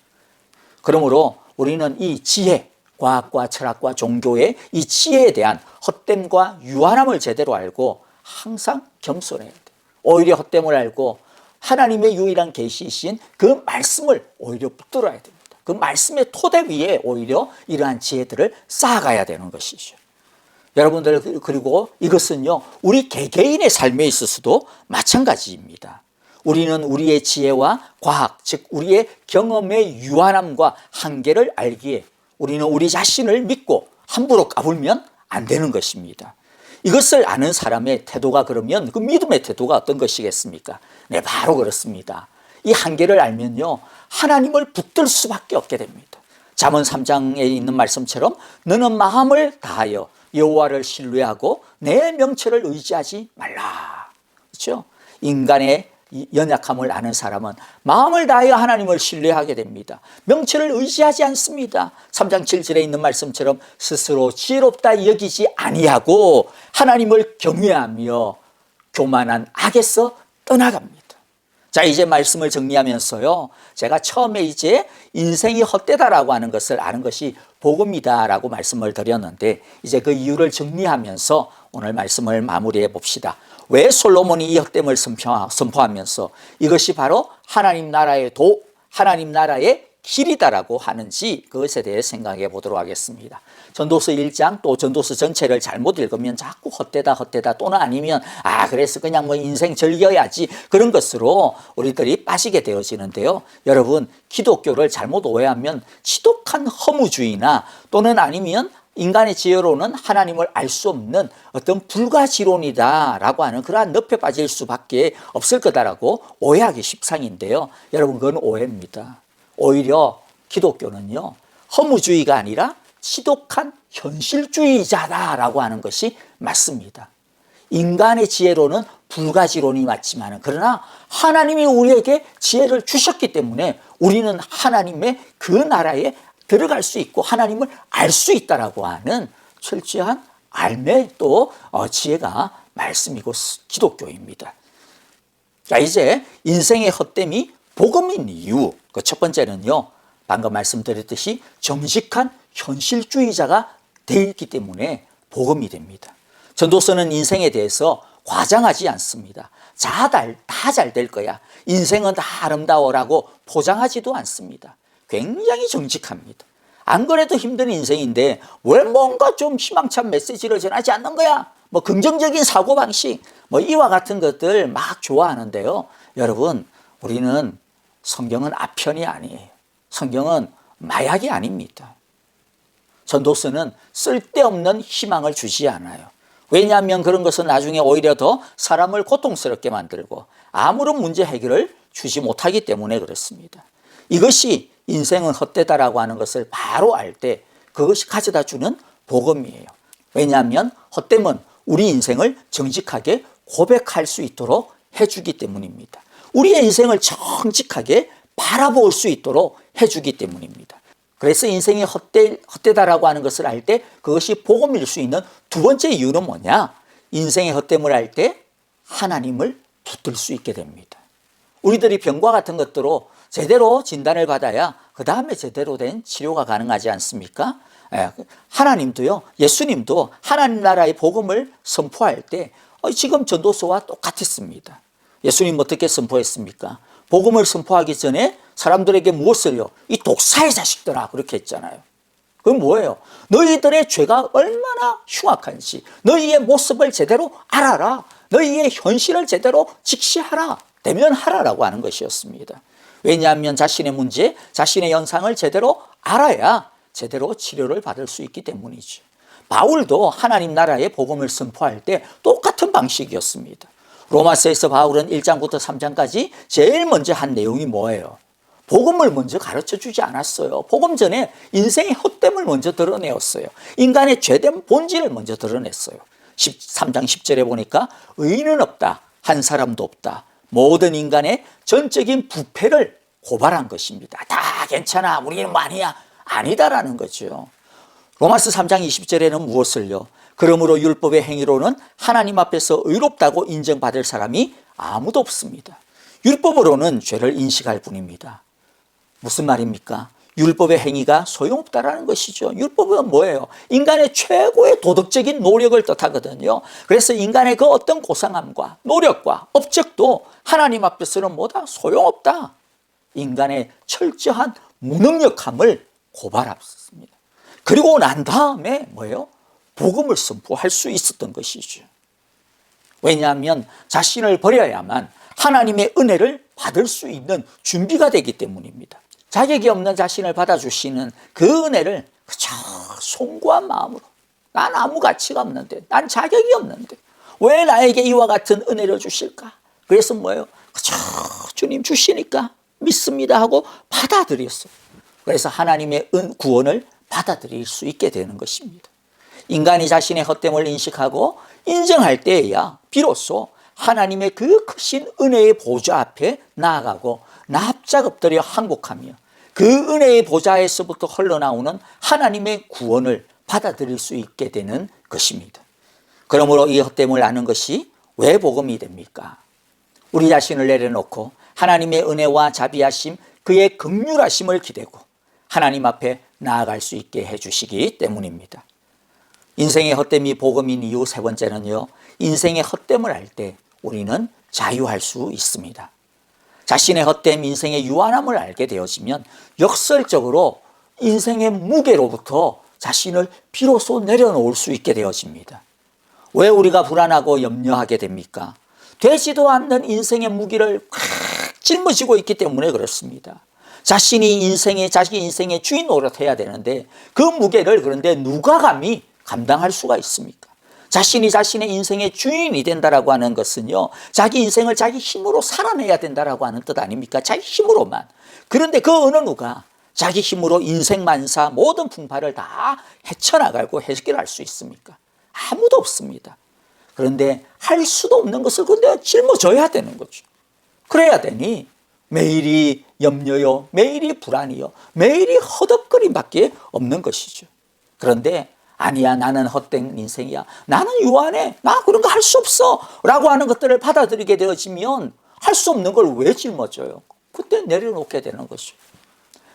그러므로 우리는 이 지혜, 과학과 철학과 종교의 이 지혜에 대한 헛됨과 유한함을 제대로 알고 항상 겸손해야 돼요. 오히려 헛됨을 알고 하나님의 유일한 계시이신 그 말씀을 오히려 붙들어야 됩니다. 그 말씀의 토대 위에 오히려 이러한 지혜들을 쌓아가야 되는 것이죠. 여러분들, 그리고 이것은요, 우리 개개인의 삶에 있어서도 마찬가지입니다. 우리는 우리의 지혜와 과학, 즉 우리의 경험의 유한함과 한계를 알기에 우리는 우리 자신을 믿고 함부로 까불면 안 되는 것입니다. 이것을 아는 사람의 태도가 그러면 그 믿음의 태도가 어떤 것이겠습니까? 네, 바로 그렇습니다. 이 한계를 알면요, 하나님을 붙들 수밖에 없게 됩니다. 잠언 3장에 있는 말씀처럼 너는 마음을 다하여 여호와를 신뢰하고 내 명철을 의지하지 말라. 그렇죠? 인간의 연약함을 아는 사람은 마음을 다하여 하나님을 신뢰하게 됩니다. 명철을 의지하지 않습니다. 3장 7절에 있는 말씀처럼 스스로 지혜롭다 여기지 아니하고 하나님을 경외하며 교만한 악에서 떠나갑니다. 자, 이제 말씀을 정리하면서요, 제가 처음에 이제 인생이 헛되다라고 하는 것을 아는 것이 복음이다라고 말씀을 드렸는데, 이제 그 이유를 정리하면서 오늘 말씀을 마무리해 봅시다. 왜 솔로몬이 이 헛됨을 선포하면서 이것이 바로 하나님 나라의 하나님 나라의 길이다라고 하는지 그것에 대해 생각해 보도록 하겠습니다. 전도서 1장 또 전도서 전체를 잘못 읽으면 자꾸 헛되다 또는 아니면 그래서 그냥 인생 즐겨야지, 그런 것으로 우리들이 빠지게 되어지는데요. 여러분, 기독교를 잘못 오해하면 지독한 허무주의나 또는 아니면 인간의 지혜로는 하나님을 알 수 없는 어떤 불가지론이다라고 하는 그러한 늪에 빠질 수밖에 없을 거다라고 오해하기 십상인데요. 여러분, 그건 오해입니다. 오히려 기독교는요, 허무주의가 아니라 지독한 현실주의자다라고 하는 것이 맞습니다. 인간의 지혜로는 불가지론이 맞지만, 그러나 하나님이 우리에게 지혜를 주셨기 때문에 우리는 하나님의 그 나라에 들어갈 수 있고 하나님을 알 수 있다라고 하는 철저한 알매 또 지혜가 말씀이고 기독교입니다. 자, 이제 인생의 헛됨이 복음인 이유, 그 첫 번째는요, 방금 말씀드렸듯이 정직한 현실주의자가 되기 때문에 복음이 됩니다. 전도서는 인생에 대해서 과장하지 않습니다. 다 잘 될 거야, 인생은 다 아름다워라고 포장하지도 않습니다. 굉장히 정직합니다. 안 그래도 힘든 인생인데 왜 뭔가 좀 희망찬 메시지를 전하지 않는 거야? 긍정적인 사고방식, 이와 같은 것들 막 좋아하는데요. 여러분, 우리는 성경은 아편이 아니에요. 성경은 마약이 아닙니다. 전도서는 쓸데없는 희망을 주지 않아요. 왜냐하면 그런 것은 나중에 오히려 더 사람을 고통스럽게 만들고 아무런 문제 해결을 주지 못하기 때문에 그렇습니다. 이것이 인생은 헛되다라고 하는 것을 바로 알 때 그것이 가져다 주는 복음이에요. 왜냐하면 헛됨은 우리 인생을 정직하게 고백할 수 있도록 해주기 때문입니다. 우리의 인생을 정직하게 바라볼 수 있도록 해주기 때문입니다. 그래서 인생이 헛되다라고 하는 것을 알 때 그것이 복음일 수 있는 두 번째 이유는 뭐냐? 인생의 헛됨을 알 때 하나님을 붙들 수 있게 됩니다. 우리들이 병과 같은 것들로 제대로 진단을 받아야 그 다음에 제대로 된 치료가 가능하지 않습니까? 하나님도요, 예수님도 하나님 나라의 복음을 선포할 때 지금 전도서와 똑같았습니다. 예수님 어떻게 선포했습니까? 복음을 선포하기 전에 사람들에게 무엇을요? 이 독사의 자식들아, 그렇게 했잖아요. 그건 뭐예요? 너희들의 죄가 얼마나 흉악한지 너희의 모습을 제대로 알아라. 너희의 현실을 제대로 직시하라. 대면하라라고 하는 것이었습니다. 왜냐하면 자신의 문제, 자신의 현상을 제대로 알아야 제대로 치료를 받을 수 있기 때문이죠. 바울도 하나님 나라의 복음을 선포할 때 똑같은 방식이었습니다. 로마서에서 바울은 1장부터 3장까지 제일 먼저 한 내용이 뭐예요? 복음을 먼저 가르쳐 주지 않았어요. 복음 전에 인생의 헛됨을 먼저 드러내었어요. 인간의 죄된 본질을 먼저 드러냈어요. 13장 10절에 보니까 의인은 없다. 한 사람도 없다. 모든 인간의 전적인 부패를 고발한 것입니다. 다 괜찮아. 우리는 뭐 아니야. 아니다라는 거죠. 로마서 3장 20절에는 무엇을요? 그러므로 율법의 행위로는 하나님 앞에서 의롭다고 인정받을 사람이 아무도 없습니다. 율법으로는 죄를 인식할 뿐입니다. 무슨 말입니까? 율법의 행위가 소용없다라는 것이죠. 율법은 뭐예요? 인간의 최고의 도덕적인 노력을 뜻하거든요. 그래서 인간의 그 어떤 고상함과 노력과 업적도 하나님 앞에서는 뭐다? 소용없다. 인간의 철저한 무능력함을 고발했습니다. 그리고 난 다음에 뭐예요? 복음을 선포할 수 있었던 것이죠. 왜냐하면 자신을 버려야만 하나님의 은혜를 받을 수 있는 준비가 되기 때문입니다. 자격이 없는 자신을 받아주시는 그 은혜를 그저 송구한 마음으로, 난 아무 가치가 없는데, 난 자격이 없는데 왜 나에게 이와 같은 은혜를 주실까? 그래서 뭐예요? 그저 주님 주시니까 믿습니다 하고 받아들였어요. 그래서 하나님의 구원을 받아들일 수 있게 되는 것입니다. 인간이 자신의 헛됨을 인식하고 인정할 때에야 비로소 하나님의 그 크신 은혜의 보좌 앞에 나아가고 납작 엎드려 항복하며 그 은혜의 보좌에서부터 흘러나오는 하나님의 구원을 받아들일 수 있게 되는 것입니다. 그러므로 이 헛됨을 아는 것이 왜 복음이 됩니까? 우리 자신을 내려놓고 하나님의 은혜와 자비하심, 그의 긍휼하심을 기대고 하나님 앞에 나아갈 수 있게 해주시기 때문입니다. 인생의 헛됨이 복음인 이유 세 번째는요, 인생의 헛됨을 알 때 우리는 자유할 수 있습니다. 자신의 헛됨, 인생의 유한함을 알게 되어지면 역설적으로 인생의 무게로부터 자신을 비로소 내려놓을 수 있게 되어집니다. 왜 우리가 불안하고 염려하게 됩니까? 되지도 않는 인생의 무게를 꽉 짊어지고 있기 때문에 그렇습니다. 자기 인생의 주인 노릇해야 되는데 그 무게를 그런데 누가 감히 감당할 수가 있습니까? 자신이 자신의 인생의 주인이 된다라고 하는 것은요, 자기 인생을 자기 힘으로 살아내야 된다라고 하는 뜻 아닙니까? 자기 힘으로만. 그런데 그 어느 누가 자기 힘으로 인생 만사 모든 풍파를 다 헤쳐나가고 해결할 수 있습니까? 아무도 없습니다. 그런데 할 수도 없는 것을 근데 짊어져야 되는 거죠. 그래야 되니 매일이 염려요, 매일이 불안이요, 매일이 허덕거림밖에 없는 것이죠. 그런데 아니야, 나는 헛된 인생이야, 나는 유한해, 나 그런 거 할 수 없어 라고 하는 것들을 받아들이게 되어지면 할 수 없는 걸 왜 짊어져요? 그때 내려놓게 되는 것이죠.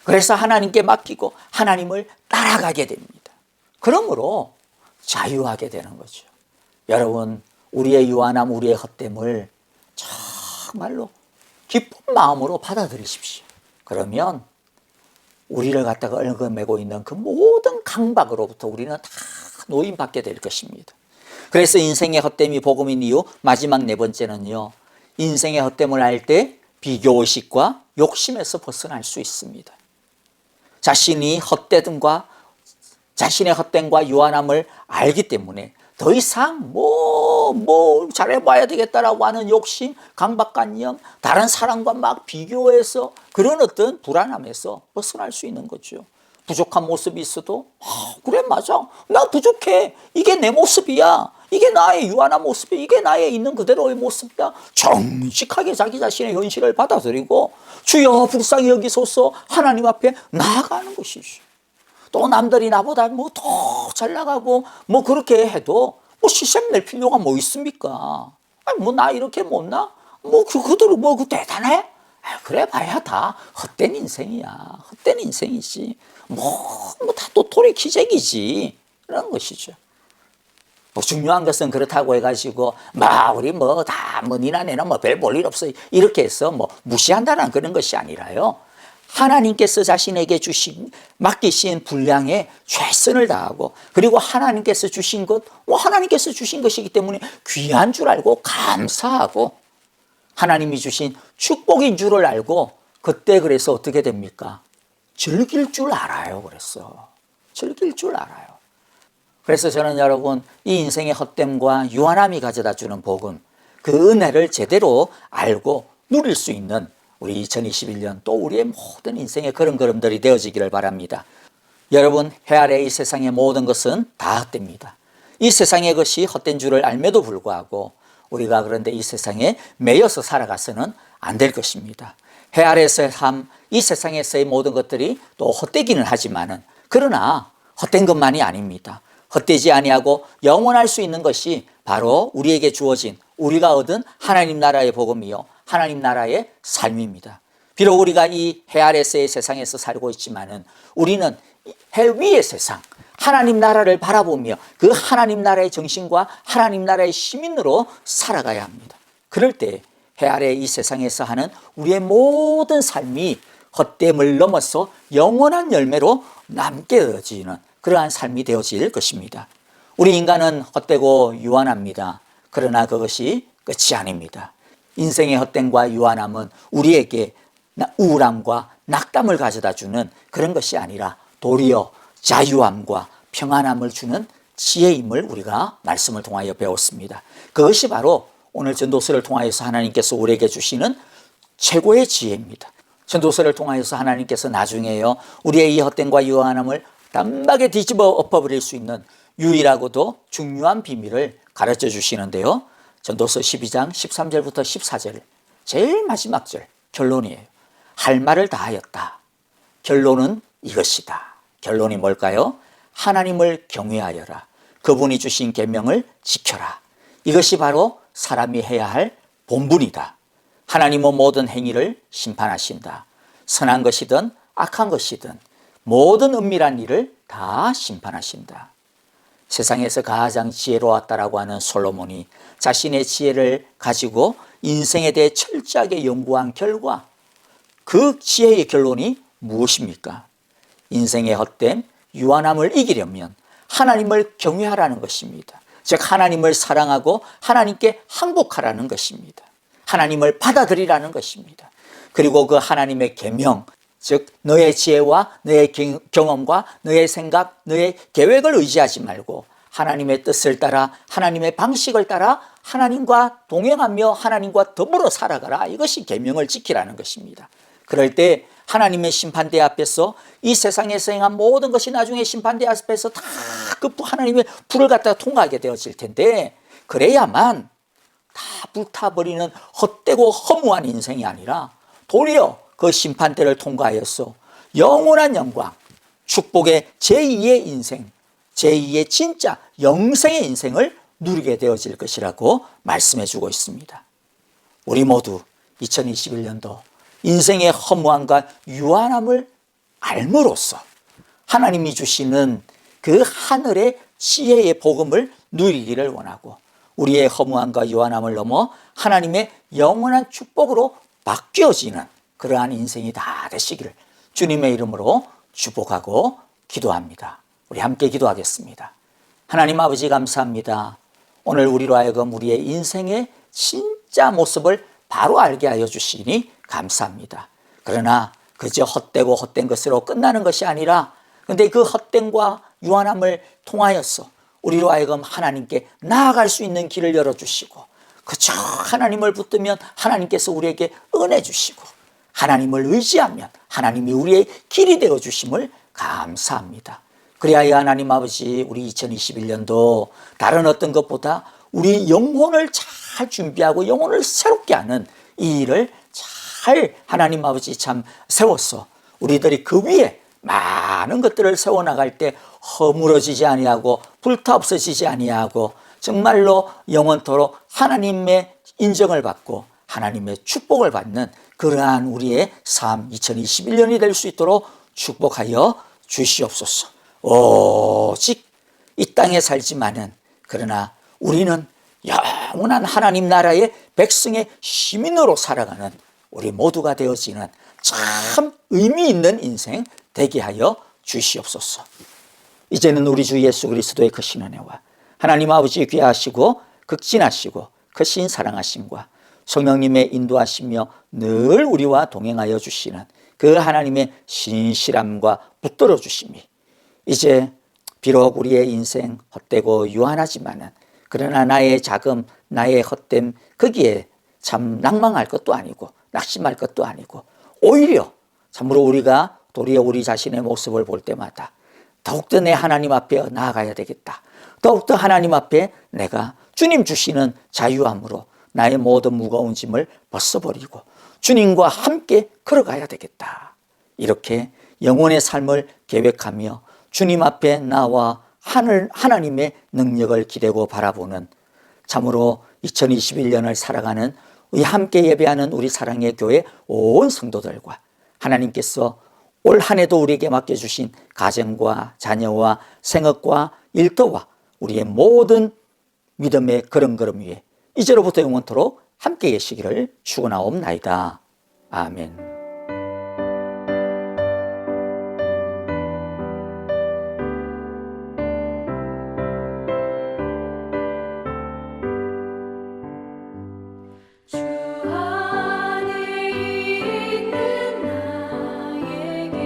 그래서 하나님께 맡기고 하나님을 따라가게 됩니다. 그러므로 자유하게 되는 거죠. 여러분, 우리의 유한함, 우리의 헛됨을 정말로 기쁜 마음으로 받아들이십시오. 그러면 우리를 갖다가 얽어매고 있는 그 모든 강박으로부터 우리는 다 노임받게 될 것입니다. 그래서 인생의 헛됨이 복음인 이유 마지막 네 번째는요, 인생의 헛됨을 알 때 비교의식과 욕심에서 벗어날 수 있습니다. 자신의 헛됨과 유한함을 알기 때문에 더 이상 잘해봐야 되겠다라고 하는 욕심, 강박관념, 다른 사람과 막 비교해서 그런 어떤 불안함에서 벗어날 수 있는 거죠. 부족한 모습이 있어도 그래 맞아, 나 부족해, 이게 내 모습이야, 이게 나의 유한한 모습이야, 이게 나의 있는 그대로의 모습이야, 정직하게 자기 자신의 현실을 받아들이고 주여 불쌍히 여기소서 하나님 앞에 나아가는 것이죠. 또 남들이 나보다 더 잘 나가고 그렇게 해도 시샘 낼 필요가 있습니까? 아니 나 이렇게 못나? 그들은 그 대단해? 그래 봐야 다 헛된 인생이야. 헛된 인생이지. 다 도토리 기적이지. 그런 것이죠. 뭐 중요한 것은 그렇다고 해가지고 우리 니나 내나 별 볼 일 없어 이렇게 해서 무시한다는 그런 것이 아니라요. 하나님께서 자신에게 맡기신 분량에 최선을 다하고, 그리고 하나님께서 주신 것, 하나님께서 주신 것이기 때문에 귀한 줄 알고 감사하고, 하나님이 주신 축복인 줄을 알고, 그때 그래서 어떻게 됩니까? 즐길 줄 알아요. 즐길 줄 알아요. 그래서 저는 여러분, 이 인생의 헛됨과 유한함이 가져다 주는 복음, 그 은혜를 제대로 알고 누릴 수 있는 우리 2021년 또 우리의 모든 인생의 걸음걸음들이 되어지기를 바랍니다. 여러분, 해 아래 이 세상의 모든 것은 다 헛됩니다. 이 세상의 것이 헛된 줄을 알매도 불구하고 우리가 그런데 이 세상에 매여서 살아가서는 안 될 것입니다. 해 아래에서의 삶, 이 세상에서의 모든 것들이 또 헛되기는 하지만은, 그러나 헛된 것만이 아닙니다. 헛되지 아니하고 영원할 수 있는 것이 바로 우리에게 주어진, 우리가 얻은 하나님 나라의 복음이요, 하나님 나라의 삶입니다. 비록 우리가 이 해 아래서의 세상에서 살고 있지만은 우리는 해 위의 세상, 하나님 나라를 바라보며 그 하나님 나라의 정신과 하나님 나라의 시민으로 살아가야 합니다. 그럴 때 해 아래 이 세상에서 하는 우리의 모든 삶이 헛됨을 넘어서 영원한 열매로 남게 되어지는 그러한 삶이 되어질 것입니다. 우리 인간은 헛되고 유한합니다. 그러나 그것이 끝이 아닙니다. 인생의 헛됨과 유한함은 우리에게 우울함과 낙담을 가져다 주는 그런 것이 아니라 도리어 자유함과 평안함을 주는 지혜임을 우리가 말씀을 통하여 배웠습니다. 그것이 바로 오늘 전도서를 통하여서 하나님께서 우리에게 주시는 최고의 지혜입니다. 전도서를 통하여서 하나님께서 나중에요, 우리의 이 헛됨과 유한함을 단박에 뒤집어 엎어버릴 수 있는 유일하고도 중요한 비밀을 가르쳐 주시는데요. 전도서 12장 13절부터 14절, 제일 마지막 절 결론이에요. 할 말을 다 하였다. 결론은 이것이다. 결론이 뭘까요? 하나님을 경외하여라. 그분이 주신 계명을 지켜라. 이것이 바로 사람이 해야 할 본분이다. 하나님은 모든 행위를 심판하신다. 선한 것이든 악한 것이든 모든 은밀한 일을 다 심판하신다. 세상에서 가장 지혜로웠다라고 하는 솔로몬이 자신의 지혜를 가지고 인생에 대해 철저하게 연구한 결과 그 지혜의 결론이 무엇입니까? 인생의 헛됨, 유한함을 이기려면 하나님을 경외하라는 것입니다. 즉 하나님을 사랑하고 하나님께 항복하라는 것입니다. 하나님을 받아들이라는 것입니다. 그리고 그 하나님의 계명, 즉 너의 지혜와 너의 경험과 너의 생각, 너의 계획을 의지하지 말고 하나님의 뜻을 따라, 하나님의 방식을 따라 하나님과 동행하며 하나님과 더불어 살아가라. 이것이 계명을 지키라는 것입니다. 그럴 때 하나님의 심판대 앞에서 이 세상에서 행한 모든 것이 나중에 심판대 앞에서 다 그 하나님의 불을 갖다가 통과하게 되어질 텐데, 그래야만 다 불타버리는 헛되고 허무한 인생이 아니라 도리어 그 심판대를 통과하여서 영원한 영광, 축복의 제2의 인생, 제2의 진짜 영생의 인생을 누리게 되어질 것이라고 말씀해 주고 있습니다. 우리 모두 2021년도 인생의 허무함과 유한함을 알므로써 하나님이 주시는 그 하늘의 지혜의 복음을 누리기를 원하고, 우리의 허무함과 유한함을 넘어 하나님의 영원한 축복으로 바뀌어지는 그러한 인생이 다 되시기를 주님의 이름으로 축복하고 기도합니다. 우리 함께 기도하겠습니다. 하나님 아버지 감사합니다. 오늘 우리로 하여금 우리의 인생의 진짜 모습을 바로 알게 하여 주시니 감사합니다. 그러나 그저 헛되고 헛된 것으로 끝나는 것이 아니라, 근데 그 헛됨과 유한함을 통하여서 우리로 하여금 하나님께 나아갈 수 있는 길을 열어주시고, 그저 하나님을 붙들면 하나님께서 우리에게 은혜 주시고, 하나님을 의지하면 하나님이 우리의 길이 되어주심을 감사합니다. 그리하여 하나님 아버지, 우리 2021년도 다른 어떤 것보다 우리 영혼을 잘 준비하고 영혼을 새롭게 하는 이 일을 잘 하나님 아버지 참 세워서 우리들이 그 위에 많은 것들을 세워나갈 때 허물어지지 아니하고 불타 없어지지 아니하고 정말로 영원토록 하나님의 인정을 받고 하나님의 축복을 받는 그러한 우리의 삶 2021년이 될 수 있도록 축복하여 주시옵소서. 오직 이 땅에 살지만은 그러나 우리는 영원한 하나님 나라의 백성의 시민으로 살아가는 우리 모두가 되어지는 참 의미 있는 인생 되게 하여 주시옵소서. 이제는 우리 주 예수 그리스도의 크신 은혜와 하나님 아버지 귀하시고 극진하시고 크신 사랑하심과 성령님의 인도하시며 늘 우리와 동행하여 주시는 그 하나님의 신실함과 붙들어 주심이 이제 비록 우리의 인생 헛되고 유한하지만은 그러나 나의 자금, 나의 헛됨 거기에 참 낭망할 것도 아니고 낙심할 것도 아니고 오히려 참으로 우리가 도리어 우리 자신의 모습을 볼 때마다 더욱더 내 하나님 앞에 나아가야 되겠다. 더욱더 하나님 앞에 내가 주님 주시는 자유함으로 나의 모든 무거운 짐을 벗어버리고 주님과 함께 걸어가야 되겠다. 이렇게 영혼의 삶을 계획하며 주님 앞에 나와 하나님의 능력을 기대고 바라보는 참으로 2021년을 살아가는 우리 함께 예배하는 우리 사랑의 교회 온 성도들과 하나님께서 올 한 해도 우리에게 맡겨주신 가정과 자녀와 생업과 일터와 우리의 모든 믿음의 걸음걸음 위에 이제로부터 영원토록 함께 계시기를 축원하옵나이다. 아멘. 주 안에 있는 나에게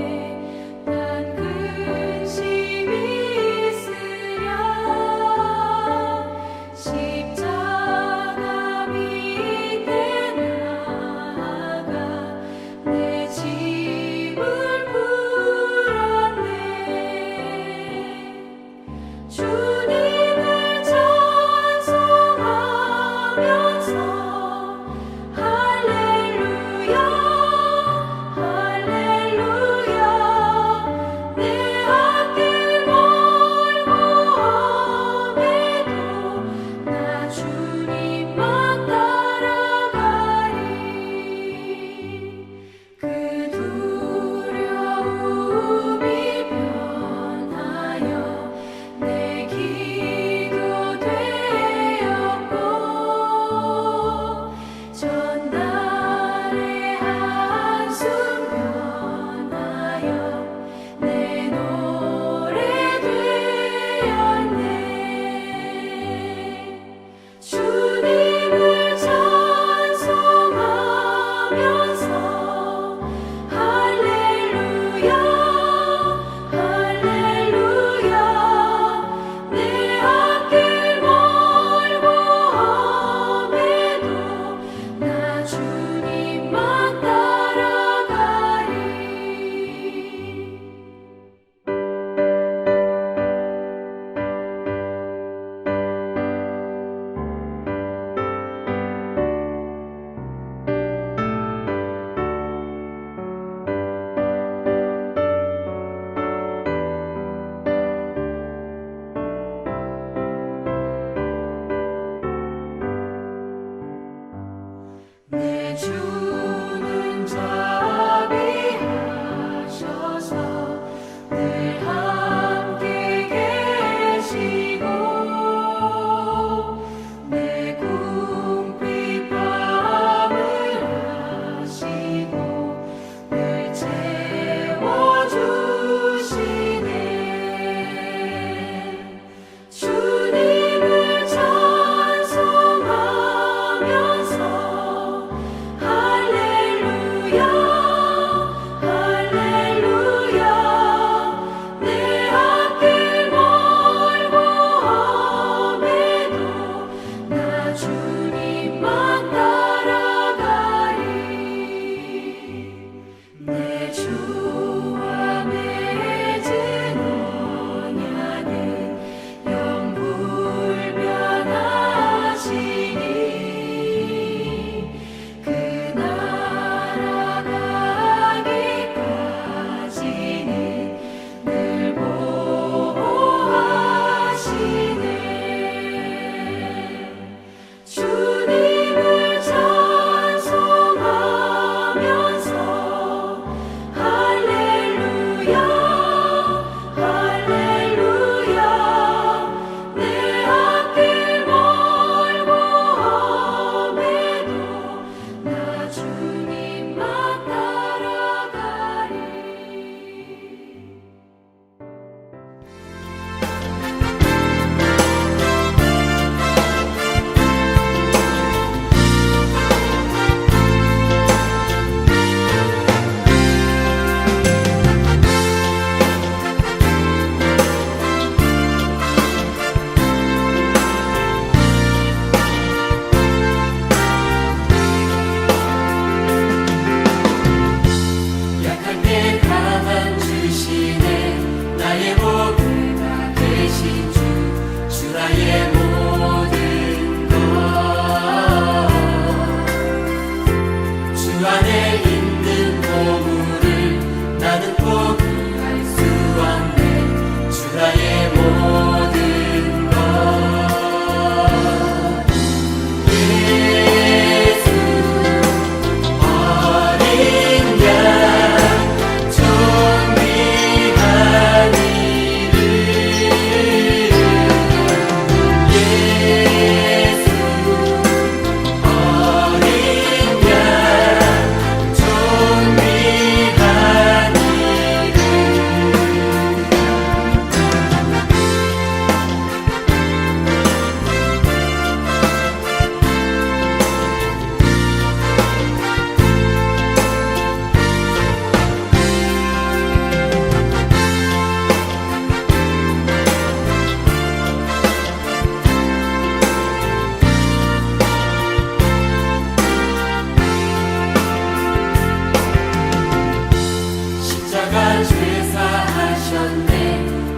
난 근심이 있으랴 십자가 밑에 나아가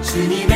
주님